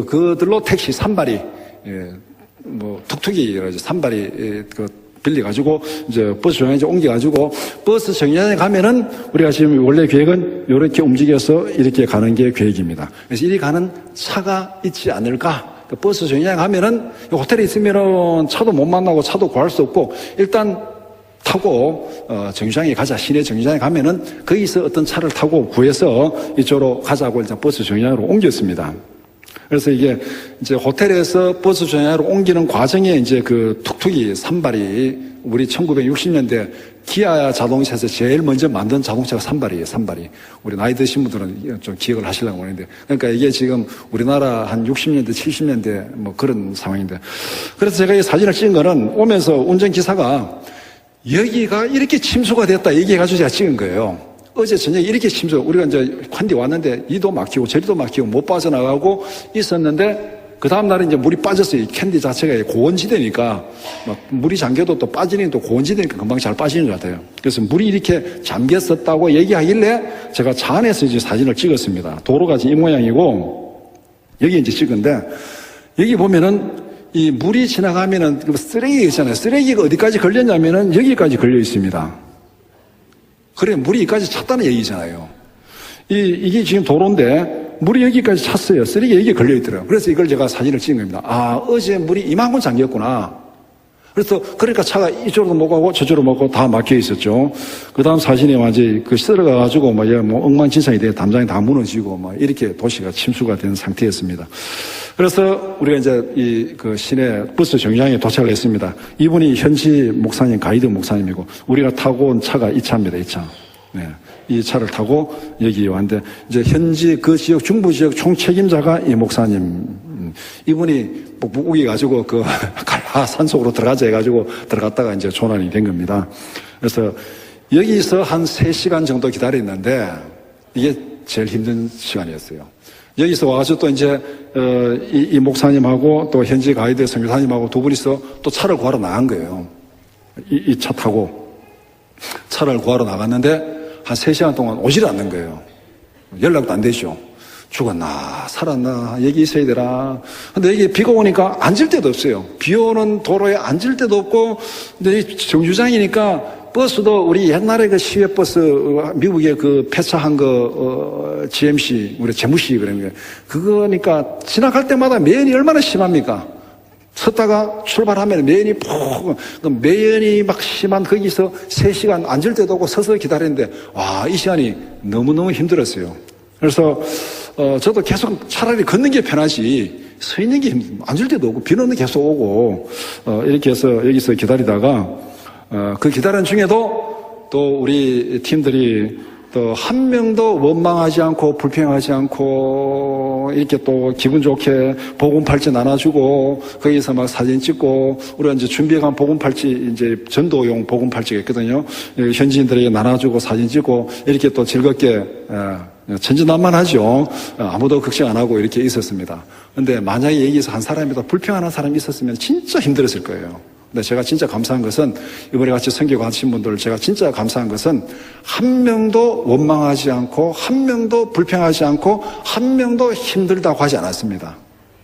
Speaker 1: 그들로 택시 산발이, 툭툭이, 산발이, 빌려가지고, 이제 버스 정류장에 옮겨가지고, 버스 정류장에 가면은, 우리가 지금 원래 계획은 이렇게 움직여서 이렇게 가는 게 계획입니다. 그래서 이리 가는 차가 있지 않을까? 버스 정류장에 가면은, 호텔에 있으면은 차도 못 만나고 차도 구할 수 없고, 일단, 타고 정류장에 가자. 시내 정류장에 가면은 거기서 어떤 차를 타고 구해서 이쪽으로 가자고 일단 버스 정류장으로 옮겼습니다. 그래서 이게 이제 호텔에서 버스 정류장으로 옮기는 과정에 이제 그 툭툭이 산발이 우리 1960년대 기아 자동차에서 제일 먼저 만든 자동차가 산발이에요. 산발이. 우리 나이 드신 분들은 좀 기억을 하시려고 하는데, 그러니까 이게 지금 우리나라 한 60년대 70년대 뭐 그런 상황인데, 그래서 제가 이 사진을 찍은 거는 오면서 운전기사가 여기가 이렇게 침수가 됐다 얘기해가지고 제가 찍은 거예요. 어제 저녁에 이렇게 우리가 이제 칸디 왔는데 이도 막히고 저리도 막히고 못 빠져나가고 있었는데, 그 다음날에 이제 물이 빠졌어요. 이 캔디 자체가 고온지대니까 막 물이 잠겨도 또 빠지니 또 고온지대니까 금방 잘 빠지는 것 같아요. 그래서 물이 이렇게 잠겼었다고 얘기하길래 제가 차 안에서 이제 사진을 찍었습니다. 도로가 이 모양이고 여기 이제 찍은데, 여기 보면은 이 물이 지나가면은 쓰레기가 있잖아요. 쓰레기가 어디까지 걸렸냐면은 여기까지 걸려 있습니다. 그래, 물이 여기까지 찼다는 얘기잖아요. 이게 지금 도로인데 물이 여기까지 찼어요. 쓰레기가 여기 걸려 있더라고요. 그래서 이걸 제가 사진을 찍은 겁니다. 아, 어제 물이 이만큼 잠겼구나. 그래서 그러니까 차가 이쪽으로 못 가고 저쪽으로 못 가고 다 막혀 있었죠. 그 다음 사진에 완전히 쓸어가가지고 뭐 엉망진창이 돼, 담장이 다 무너지고 이렇게 도시가 침수가 된 상태였습니다. 그래서 우리가 이제 시내 버스 정류장에 도착을 했습니다. 이분이 현지 목사님, 가이드 목사님이고, 우리가 타고 온 차가 이 차입니다, 이 차. 네. 이 차를 타고 여기 왔는데, 이제 현지 그 지역, 중부 지역 총책임자가 이 목사님, 이분이 우겨가지고 산속으로 들어가자 해가지고 들어갔다가 이제 조난이 된 겁니다. 그래서 여기서 한 3시간 정도 기다렸는데, 이게 제일 힘든 시간이었어요. 여기서 와서 또 이제, 이 목사님하고 또 현지 가이드 선교사님하고 두 분이서 또 차를 구하러 나간 거예요. 이 차 타고 차를 구하러 나갔는데 한 3시간 동안 오질 않는 거예요. 연락도 안 되죠. 죽었나 살았나 여기 있어야 되나. 근데 여기 비가 오니까 앉을 데도 없어요. 비 오는 도로에 앉을 데도 없고, 근데 이 정류장이니까 버스도 우리 옛날에 그 시외버스, 미국에 그 폐차한 GMC, 우리 재무시 그런 게, 그거니까 지나갈 때마다 매연이 얼마나 심합니까? 섰다가 출발하면 매연이 매연이 막 심한 거기서 3시간 앉을 데도 없고 서서 기다렸는데, 와, 이 시간이 너무너무 힘들었어요. 그래서, 저도 계속 차라리 걷는 게 편하지, 서 있는 게 앉을 데도 없고, 비는 계속 오고, 이렇게 해서 여기서 기다리다가, 그 기다리는 중에도 또 우리 팀들이 또 한 명도 원망하지 않고 불평하지 않고 이렇게 또 기분 좋게 복음팔찌 나눠주고 거기서 막 사진 찍고, 우리가 이제 준비해간 복음팔찌, 이제 전도용 복음팔찌가 있거든요. 현지인들에게 나눠주고 사진 찍고 이렇게 또 즐겁게 천진난만하죠. 아무도 걱정 안 하고 이렇게 있었습니다. 근데 만약에 여기서 한 사람이 더 불평하는 사람이 있었으면 진짜 힘들었을 거예요. 근데 제가 진짜 감사한 것은, 이번에 같이 선교 가신 분들 제가 진짜 감사한 것은, 한 명도 원망하지 않고, 한 명도 불평하지 않고, 한 명도 힘들다고 하지 않았습니다.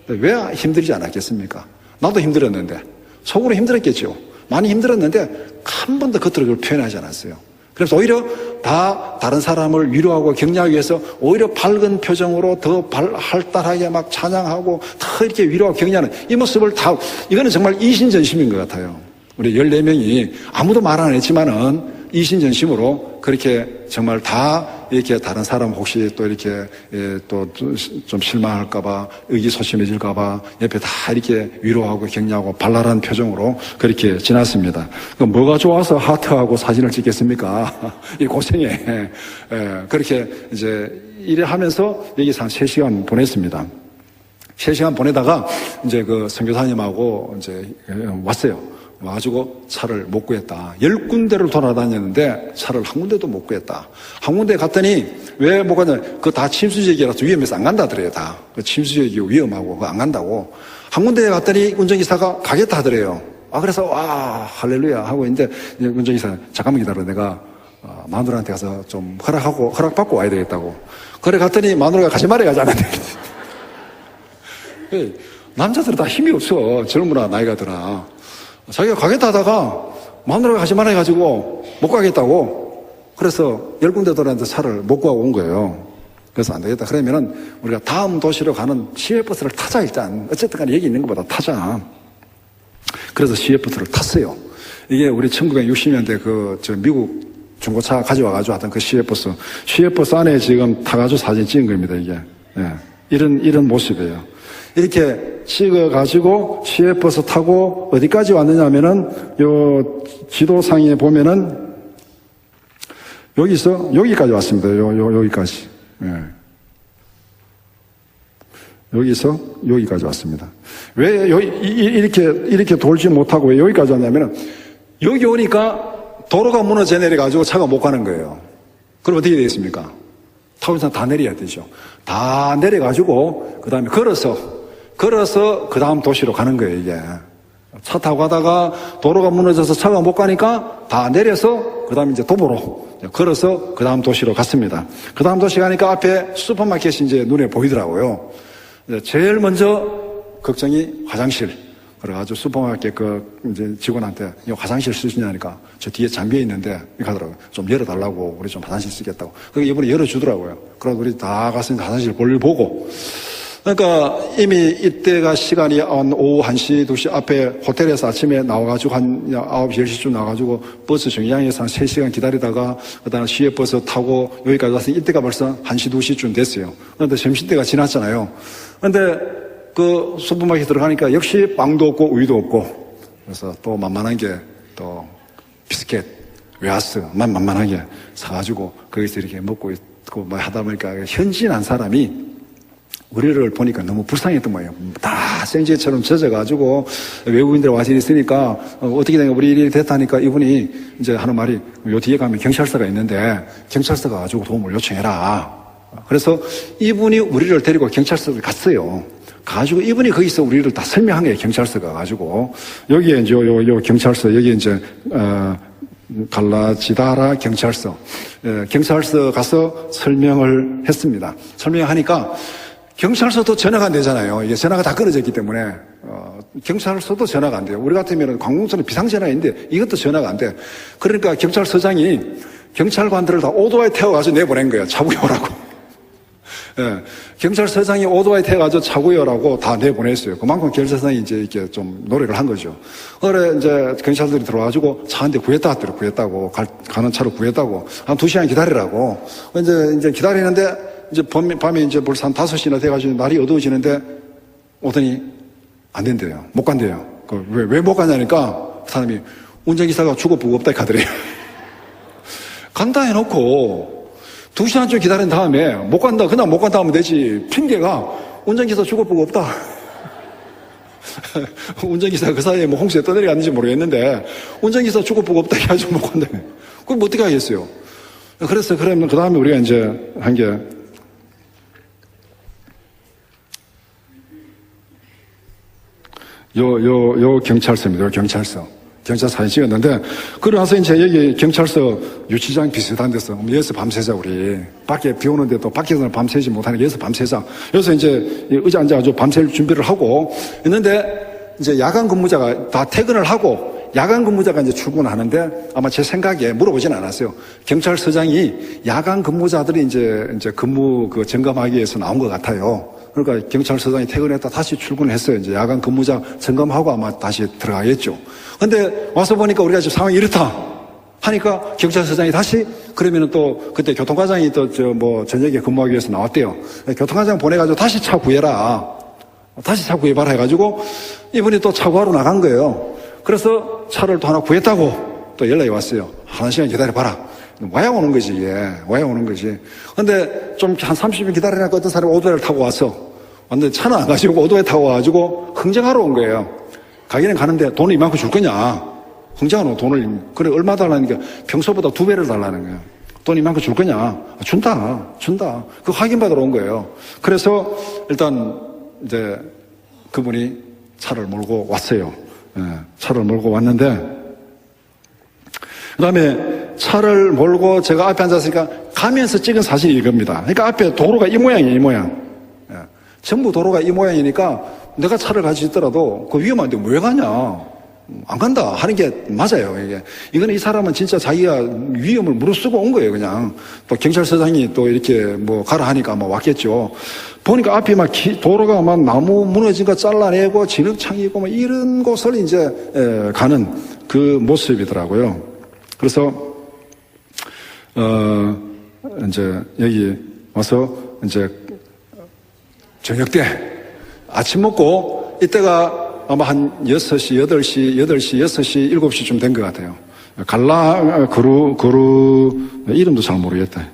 Speaker 1: 왜 힘들지 않았겠습니까? 나도 힘들었는데, 속으로 힘들었겠죠. 많이 힘들었는데 한 번도 겉으로 그걸 표현하지 않았어요. 그래서 오히려 다른 사람을 위로하고 격려하기 위해서 오히려 밝은 표정으로 더 활달하게 막 찬양하고 더 이렇게 위로하고 격려하는 이 모습을 이거는 정말 이신전심인 것 같아요. 우리 14명이 아무도 말 안 했지만은 이신전심으로 그렇게 정말 다 이렇게 다른 사람 혹시 또 이렇게 또 좀 실망할까봐 의기소침해질까봐 옆에 다 이렇게 위로하고 격려하고 발랄한 표정으로 그렇게 지났습니다. 뭐가 좋아서 하트하고 사진을 찍겠습니까? 이 고생에. 그렇게 이제 일을 하면서 여기서 한 3시간 보냈습니다. 3시간 보내다가 이제 그 선교사님하고 이제 왔어요. 와가지고 차를 못 구했다. 10군데를 돌아다녔는데 차를 한 군데도 못 구했다. 한 군데 갔더니 왜 못 갔냐? 그거 다 침수지역이라서 위험해서 안 간다더래요, 다. 그 침수지역이 위험하고 그거 안 간다고. 한 군데에 갔더니 운전기사가 가겠다 하더래요. 그래서 와, 할렐루야 하고 있는데 운전기사 잠깐만 기다려. 내가 마누라한테 가서 좀 허락받고 와야 되겠다고. 그래 갔더니 마누라가 가지 말아야 하잖아. 남자들은 다 힘이 없어. 젊으나 나이가 들어. 자기가 가겠다 하다가 마누라가 가지 말아 가지고 못 가겠다고. 그래서 10군데 돌았는데 차를 못 구하고 온 거예요. 그래서 안 되겠다. 그러면은 우리가 다음 도시로 가는 시외버스를 타자 일단. 어쨌든 간에 여기 있는 것보다 타자. 그래서 시외버스를 탔어요. 이게 우리 1960년대 저 미국 중고차 가져와가지고 하던 그 시외버스 안에 지금 타가지고 사진 찍은 겁니다, 이게. 예. 이런 모습이에요. 이렇게 찍어가지고 시외버스 타고 어디까지 왔느냐 하면은 요 지도상에 보면은 여기까지 왔습니다. 여기까지. 예. 여기서 여기까지 왔습니다. 왜 이렇게 돌지 못하고 왜 여기까지 왔냐면은 여기 오니까 도로가 무너져 내려가지고 차가 못 가는 거예요. 그럼 어떻게 되겠습니까? 타고선 다 내려야 되죠. 다 내려가지고 그 다음에 걸어서 그 다음 도시로 가는 거예요, 이게. 차 타고 가다가 도로가 무너져서 차가 못 가니까 다 내려서 그 다음에 이제 도보로 걸어서 그 다음 도시로 갔습니다. 그 다음 도시 가니까 앞에 슈퍼마켓이 이제 눈에 보이더라고요. 제일 먼저 걱정이 화장실. 그래가지고 슈퍼마켓 이제 직원한테 이 화장실 쓰시냐니까 저 뒤에 잠겨 있는데 이렇게 하더라고요. 좀 열어달라고 우리 좀 화장실 쓰겠다고. 그래서 이번에 열어주더라고요. 그래서 우리 다 가서 화장실 볼일 보고. 그러니까 이미 이때가 시간이 한 오후 1시, 2시 앞에 호텔에서 아침에 나와가지고 한 9시, 10시쯤 나와가지고 버스 정류장에서 한 3시간 기다리다가 그다음에 시외버스 타고 여기까지 와서 이때가 벌써 1시, 2시쯤 됐어요. 그런데 점심때가 지났잖아요. 그런데 그 슈퍼마켓 들어가니까 역시 빵도 없고 우유도 없고 그래서 또 만만한 게 또 비스켓, 웨하스 만만하게 사가지고 거기서 이렇게 먹고 있고 뭐 하다 보니까 현지인 사람이 우리를 보니까 너무 불쌍했던 거예요. 다 생지처럼 젖어가지고 외국인들 와서 있으니까 어떻게 된 거야 우리 일이 됐다니까 이분이 이제 하는 말이 요 뒤에 가면 경찰서가 있는데 경찰서 가가지고 도움을 요청해라. 그래서 이분이 우리를 데리고 경찰서를 갔어요. 가지고 이분이 거기서 우리를 다 설명한 거예요. 경찰서가 가지고 여기에 이제 요 경찰서 여기 이제 갈라지다라 경찰서 경찰서 가서 설명을 했습니다. 설명하니까 경찰서도 전화가 안 되잖아요. 이게 전화가 다 끊어졌기 때문에 경찰서도 전화가 안 돼요. 우리 같으면 관공서는 비상전화인데 이것도 전화가 안 돼. 그러니까 경찰서장이 경찰관들을 다 오토바이 태워가지고 내보낸 거예요. 차 구해오라고. 예, 경찰서장이 오토바이 태워가지고 차 구해오라고 다 내보냈어요. 그만큼 경찰서장이 이제 이렇게 좀 노력을 한 거죠. 그래 이제 경찰들이 들어와가지고 차 한 대 구했다 하더라고요. 구했다고 가는 차로 구했다고 한 2시간 기다리라고. 이제 기다리는데. 이제 밤에 이제 벌써 한 5시나 돼가지고 날이 어두워지는데 오더니 안 된대요. 못 간대요. 왜 못 가냐니까 그 사람이 운전기사가 죽어보고 없다 하더래요. 간다 해놓고 2시간쯤 기다린 다음에 못 간다. 그냥 못 간다 하면 되지. 핑계가 운전기사 죽어보고 없다. 운전기사 그 사이에 뭐 홍수에 떠내려갔는지 모르겠는데 운전기사 죽어보고 없다 해가지고 못 간다며. 그럼 어떻게 하겠어요? 그래서 그러면 그 다음에 우리가 이제 한 게 요 경찰서입니다. 경찰서 사진 찍었는데, 그러고 나서 이제 여기 경찰서 유치장 비슷한 데서, 여기서 밤새자, 우리. 밖에 비 오는데 또 밖에서는 밤새지 못하니까 여기서 밤새자. 여기서 이제 의자 앉아가지고 밤샐 준비를 하고 있는데, 이제 야간 근무자가 다 퇴근을 하고, 야간 근무자가 이제 출근하는데, 아마 제 생각에 물어보진 않았어요. 경찰서장이 야간 근무자들이 이제 근무 점검하기 위해서 나온 것 같아요. 그러니까 경찰서장이 퇴근했다 다시 출근을 했어요. 이제 야간 근무자 점검하고 아마 다시 들어가겠죠. 근데 와서 보니까 우리가 지금 상황이 이렇다 하니까 경찰서장이 다시 그러면은 또 그때 교통과장이 또 저녁에 근무하기 위해서 나왔대요. 교통과장 보내가지고 다시 차 구해라. 다시 차 구해봐라 해가지고 이분이 또 차 구하러 나간 거예요. 그래서 차를 또 하나 구했다고 또 연락이 왔어요. 1시간 기다려봐라. 와야 오는 거지, 이게. 와야 오는 거지. 근데 좀 한 30분 기다리니까 어떤 사람이 오토바이를 타고 와서 왔는데 차는 안 가지고 오토바이 타고 와가지고 흥정하러 온 거예요. 가기는 가는데 돈을 이만큼 줄 거냐? 흥정하러 돈을, 그래, 얼마 달라니까 평소보다 2배를 달라는 거예요. 돈 이만큼 줄 거냐? 준다. 그 확인받으러 온 거예요. 그래서 일단 이제 그분이 차를 몰고 왔어요. 예, 차를 몰고 왔는데 그 다음에 차를 몰고 제가 앞에 앉았으니까 가면서 찍은 사진이 이겁니다. 그러니까 앞에 도로가 이 모양이에요, 이 모양. 예. 전부 도로가 이 모양이니까 내가 차를 가지고 있더라도 그 위험한데 왜 가냐? 안 간다 하는 게 맞아요, 이게. 이거는 이 사람은 진짜 자기가 위험을 무릅쓰고 온 거예요, 그냥. 또 경찰서장이 또 이렇게 뭐 가라 하니까 아마 왔겠죠. 보니까 앞에 막 도로가 막 나무 무너진 거 잘라내고 진흙창이고 뭐 이런 곳을 이제 가는 그 모습이더라고요. 그래서 이제 여기 와서 이제 저녁 때 아침 먹고 이때가 아마 한 6시, 6시, 7시쯤 된 것 같아요. 그루 이름도 잘 모르겠다.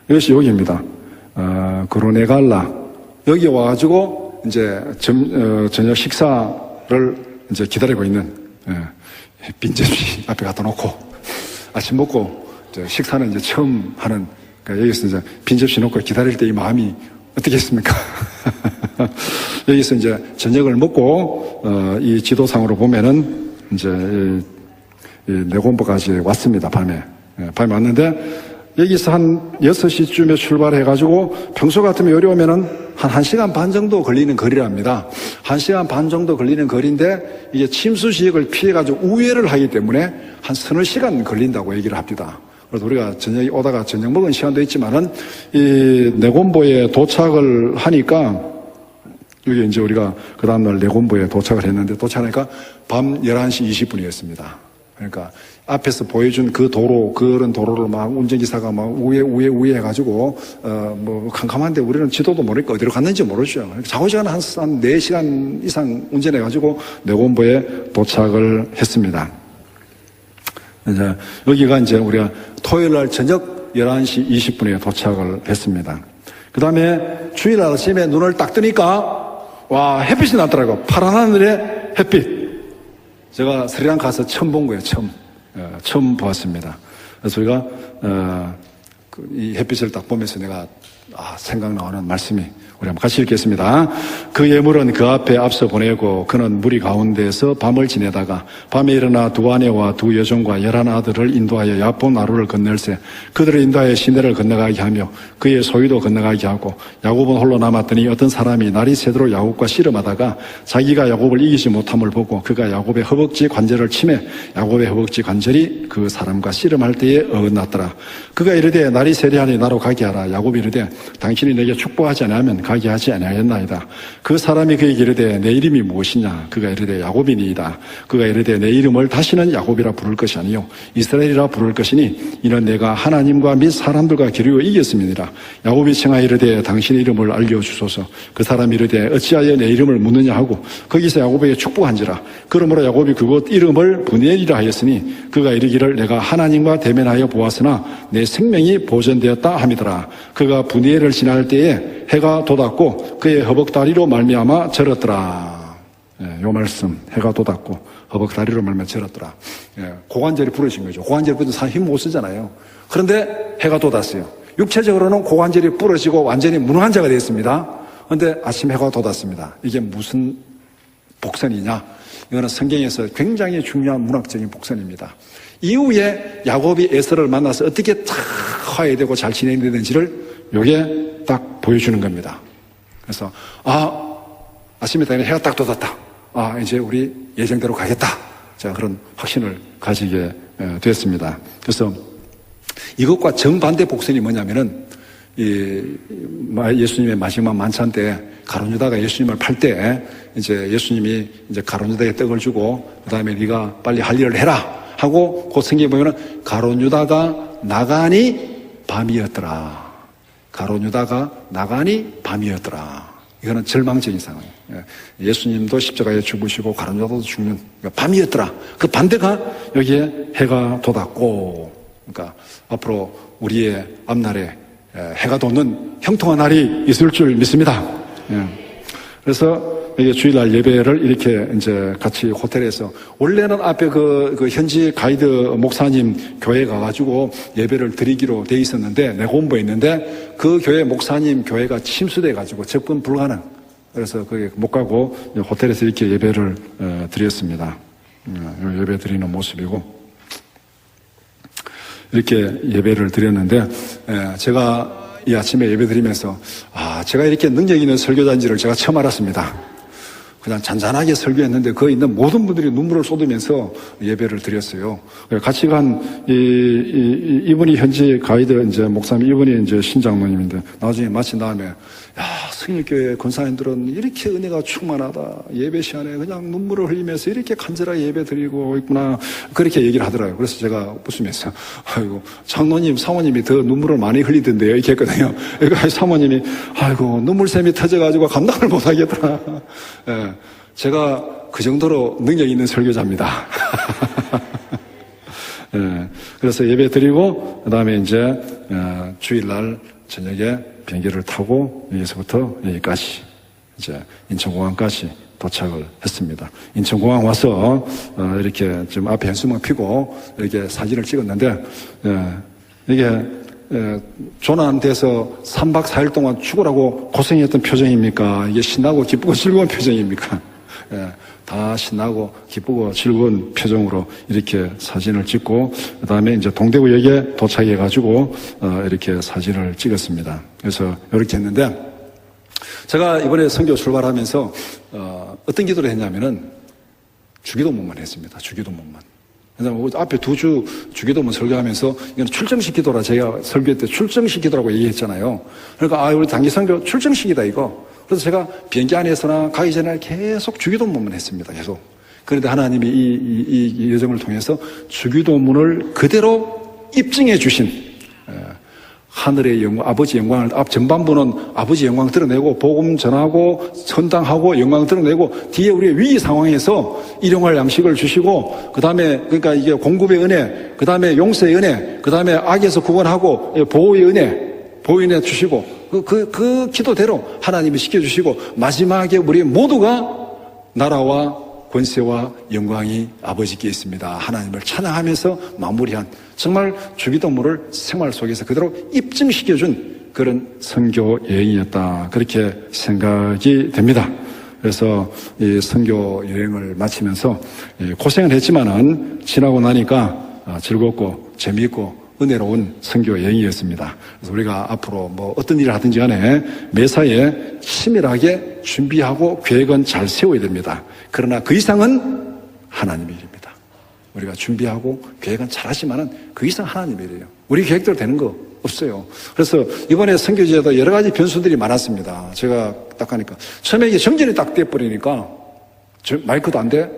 Speaker 1: 이것이 여기입니다. 그루네갈라. 여기 와가지고 이제 저녁 식사를 이제 기다리고 있는 빈접시 앞에 갖다 놓고 아침 먹고 식사는 이제 처음 하는, 그러니까 여기서 이제 빈접시 놓고 기다릴 때 이 마음이 어떻겠습니까? 여기서 이제 저녁을 먹고 이 지도상으로 보면은 이제 네곤보까지 왔습니다. 밤에 왔는데 여기서 한 6시쯤에 출발해가지고 평소 같으면 여기 오면은 한 1시간 반 정도 걸리는 거리랍니다. 1시간 반 정도 걸리는 거리인데 이게 침수 지역을 피해가지고 우회를 하기 때문에 한 서너 시간 걸린다고 얘기를 합니다. 그래서 우리가 저녁에 오다가 저녁 먹은 시간도 있지만은 이 네곤보에 도착을 하니까 여기 이제 우리가 그 다음날 네곤보에 도착을 했는데 도착하니까 밤 11시 20분이었습니다. 그러니까 앞에서 보여준 그 도로, 그런 도로를 막 운전기사가 막 우회 해가지고, 뭐, 캄캄한데 우리는 지도도 모르니까 어디로 갔는지 모르죠. 좌우시간 한 4시간 이상 운전해가지고 네곤보에 도착을 했습니다. 이제 여기가 이제 우리가 토요일 날 저녁 11시 20분에 도착을 했습니다. 그 다음에 주일 아침에 눈을 딱 뜨니까, 와, 햇빛이 났더라고요. 파란 하늘에 햇빛. 제가 스리랑카 가서 처음 본 거예요, 처음 보았습니다. 그래서 우리가, 이 햇빛을 딱 보면서 내가, 생각나오는 말씀이, 우리 한번 같이 읽겠습니다. 그 예물은 그 앞에 앞서 보내고 그는 무리 가운데에서 밤을 지내다가 밤에 일어나 두 아내와 두 여종과 11 아들을 인도하여 야본 나루를 건널세 그들을 인도하여 시내를 건너가게 하며 그의 소유도 건너가게 하고 야곱은 홀로 남았더니 어떤 사람이 날이 새도록 야곱과 씨름하다가 자기가 야곱을 이기지 못함을 보고 그가 야곱의 허벅지 관절을 치매 야곱의 허벅지 관절이 그 사람과 씨름할 때에 어긋났더라. 그가 이르되 날이 세리하니 나로 가게 하라. 야곱이 이르되 당신이 내게 축복하지 않으면 가게 하지 아니하였나이다. 그 사람이 그에게 이르되 내 이름이 무엇이냐? 그가 이르되 야곱이니이다. 그가 이르되 내 이름을 다시는 야곱이라 부를 것이 아니요 이스라엘이라 부를 것이니 이는 내가 하나님과 및 사람들과 기르어 이겼음이니라. 야곱이 청하여 이르되 당신의 이름을 알려주소서. 그 사람이 이르되 어찌하여 내 이름을 묻느냐 하고 거기서 야곱에게 축복한지라. 그러므로 야곱이 그곳 이름을 브니엘이라 하였으니 그가 이르기를 내가 하나님과 대면하여 보았으나 내 생명이 보존되었다 함이더라. 그가 브니엘을 지날 때에 해가 돋았고 그의 허벅다리로 말미암아 절었더라. 요 말씀, 해가 돋았고 허벅다리로 말미암아 절었더라. 고관절이 부러진 거죠. 고관절이 부러진 사람 힘 못 쓰잖아요. 그런데 해가 돋았어요. 육체적으로는 고관절이 부러지고 완전히 무능한 자가 됐습니다. 그런데 아침 해가 돋았습니다. 이게 무슨 복선이냐? 이거는 성경에서 굉장히 중요한 문학적인 복선입니다. 이후에 야곱이 에서를 만나서 어떻게 탁 화해되고 잘 진행되는지를 요게 딱 보여주는 겁니다. 그래서 아침에 되니 해가 딱 돋았다. 이제 우리 예정대로 가겠다. 자, 그런 확신을 가지게 됐습니다. 그래서 이것과 정반대 복선이 뭐냐면은 예수님의 마지막 만찬 때 가룟 유다가 예수님을 팔 때 이제 예수님이 이제 가룟 유다에 떡을 주고 그다음에 네가 빨리 할 일을 해라 하고 그 성경에 보면은 가룟 유다가 나가니 밤이었더라. 가룟 유다가 나가니 밤이었더라. 이거는 절망적인 상황이에요. 예수님도 십자가에 죽으시고 가룟 유다도 죽는 그러니까 밤이었더라. 그 반대가 여기에 해가 돋았고, 그러니까 앞으로 우리의 앞날에 해가 돋는 형통한 날이 있을 줄 믿습니다. 그래서 이게 주일날 예배를 이렇게 이제 같이 호텔에서 원래는 앞에 그 현지 가이드 목사님 교회 가가지고 예배를 드리기로 돼 있었는데 내가 공부했는데 그 교회 목사님 교회가 침수돼 가지고 접근 불가능. 그래서 거기 못 가고 호텔에서 이렇게 예배를 드렸습니다. 예배 드리는 모습이고 이렇게 예배를 드렸는데 제가 이 아침에 예배 드리면서 제가 이렇게 능력 있는 설교자인지를 제가 처음 알았습니다. 그냥 잔잔하게 설교했는데 거기 있는 모든 분들이 눈물을 쏟으면서 예배를 드렸어요. 같이 간 이분이 현지 가이드 이제 목사님, 이분이 이제 신장로님인데 나중에 마친 다음에 성일교회 권사님들은 이렇게 은혜가 충만하다. 예배 시간에 그냥 눈물을 흘리면서 이렇게 간절하게 예배 드리고 있구나. 그렇게 얘기를 하더라고요. 그래서 제가 웃으면서 아이고 장로님, 사모님이 더 눈물을 많이 흘리던데요. 이렇게 했거든요. 그러니까 사모님이 아이고 눈물샘이 터져가지고 감당을 못하겠더라. 예, 제가 그 정도로 능력 있는 설교자입니다. 예, 그래서 예배 드리고 그다음에 이제 주일날 저녁에 비행기를 타고 여기서부터 여기까지 이제 인천공항까지 도착을 했습니다. 인천공항 와서 이렇게 좀 앞에 현수막 피고 이렇게 사진을 찍었는데 이게 조난돼서 3박 4일 동안 죽으라고 고생했던 표정입니까? 이게 신나고 기쁘고 즐거운 표정입니까? 다 신나고 기쁘고 즐거운 표정으로 이렇게 사진을 찍고 그 다음에 이제 동대구역에 도착해가지고 이렇게 사진을 찍었습니다. 그래서 이렇게 했는데 제가 이번에 선교 출발하면서 어떤 기도를 했냐면은 주기도문만 했습니다. 주기도문만. 그래서 앞에 두 주 주기도문 설교하면서 이건 출정식 기도라 제가 설교할 때 출정식 기도라고 얘기했잖아요. 그러니까 우리 단기 선교 출정식이다 이거. 그래서 제가 비행기 안에서나 가기 전에 계속 주기도문만 했습니다. 계속. 그런데 하나님이 이 여정을 통해서 주기도문을 그대로 입증해 주신 하늘의 영광, 아버지 영광을 앞 전반부는 아버지 영광 드러내고 복음 전하고 선당하고 영광 드러내고 뒤에 우리의 위기 상황에서 일용할 양식을 주시고 그 다음에 그러니까 이게 공급의 은혜, 그 다음에 용서의 은혜, 그 다음에 악에서 구원하고 보호의 은혜 주시고 그 기도대로 하나님이 시켜주시고 마지막에 우리 모두가 나라와 권세와 영광이 아버지께 있습니다. 하나님을 찬양하면서 마무리한 정말 주기도문을 생활 속에서 그대로 입증시켜준 그런 선교 여행이었다. 그렇게 생각이 됩니다. 그래서 이 선교 여행을 마치면서 고생을 했지만은 지나고 나니까 즐겁고 재미있고 은혜로운 선교 여행이었습니다. 그래서 우리가 앞으로 뭐 어떤 일을 하든지 간에 매사에 치밀하게 준비하고 계획은 잘 세워야 됩니다. 그러나 그 이상은 하나님의 일입니다. 우리가 준비하고 계획은 잘 하지만은 그 이상 하나님의 일이에요. 우리 계획대로 되는 거 없어요. 그래서 이번에 선교지에도 여러 가지 변수들이 많았습니다. 제가 딱 하니까 처음에 이게 정전이 딱 돼버리니까 마이크도 안 돼?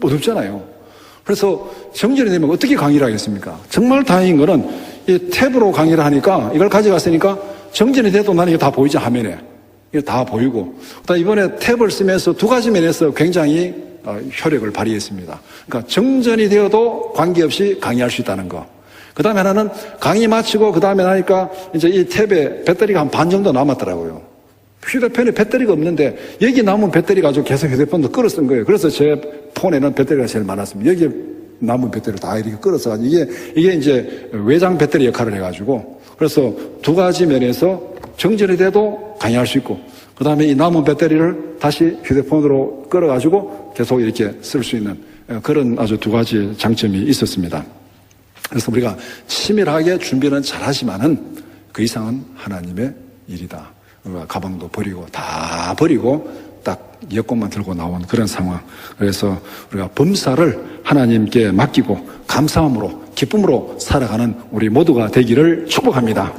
Speaker 1: 어렵잖아요. 그래서 정전이 되면 어떻게 강의를 하겠습니까? 정말 다행인 거는 이 탭으로 강의를 하니까 이걸 가져갔으니까 정전이 돼도 나는 이거 다 보이죠, 화면에. 이거 다 보이고. 그다음에 이번에 탭을 쓰면서 두 가지 면에서 굉장히 효력을 발휘했습니다. 그러니까 정전이 되어도 관계없이 강의할 수 있다는 거. 그 다음에 하나는 강의 마치고 그 다음에 하니까 이제 이 탭에 배터리가 한 반 정도 남았더라고요. 휴대폰에 배터리가 없는데 여기 남은 배터리 가지고 계속 휴대폰도 끌어 쓴 거예요. 그래서 제 폰에는 배터리가 제일 많았습니다. 여기 남은 배터리를 다 이렇게 끌어서 이게 이제 외장 배터리 역할을 해가지고 그래서 두 가지 면에서 정전이 돼도 강의할 수 있고 그 다음에 이 남은 배터리를 다시 휴대폰으로 끌어가지고 계속 이렇게 쓸 수 있는 그런 아주 두 가지 장점이 있었습니다. 그래서 우리가 치밀하게 준비는 잘하지만은 그 이상은 하나님의 일이다. 우리가 가방도 버리고 다 버리고 딱 여권만 들고 나온 그런 상황. 그래서 우리가 범사를 하나님께 맡기고 감사함으로 기쁨으로 살아가는 우리 모두가 되기를 축복합니다.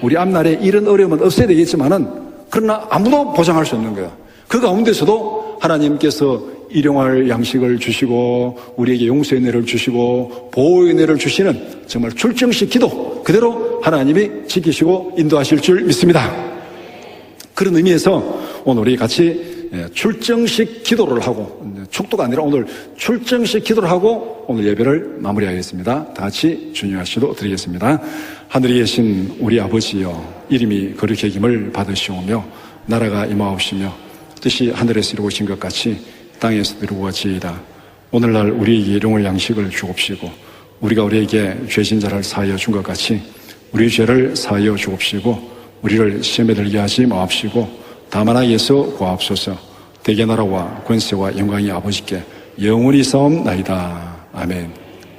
Speaker 1: 우리 앞날에 이런 어려움은 없어야 되겠지만은 그러나 아무도 보장할 수 없는 거예요. 그 가운데서도 하나님께서 일용할 양식을 주시고 우리에게 용서의 은혜를 주시고 보호의 은혜를 주시는 정말 출정식 기도 그대로 하나님이 지키시고 인도하실 줄 믿습니다. 그런 의미에서 오늘 우리 같이 출정식 기도를 하고 축도가 아니라 오늘 출정식 기도를 하고 오늘 예배를 마무리하겠습니다. 다 같이 주님의 시도 드리겠습니다. 하늘에 계신 우리 아버지여 이름이 거룩히 여김을 받으시오며 나라가 임하옵시며 뜻이 하늘에서 이루어진 것 같이 땅에서 이루어지이다. 오늘날 우리에게 일용할 양식을 주옵시고 우리가 우리에게 죄진 자를 사하여 준 것 같이 우리 죄를 사하여 주옵시고 우리를 시험에 들게 하지 마옵시고 다만 악에서 구하옵소서. 대개 나라와 권세와 영광이 아버지께 영원히 싸움나이다. 아멘.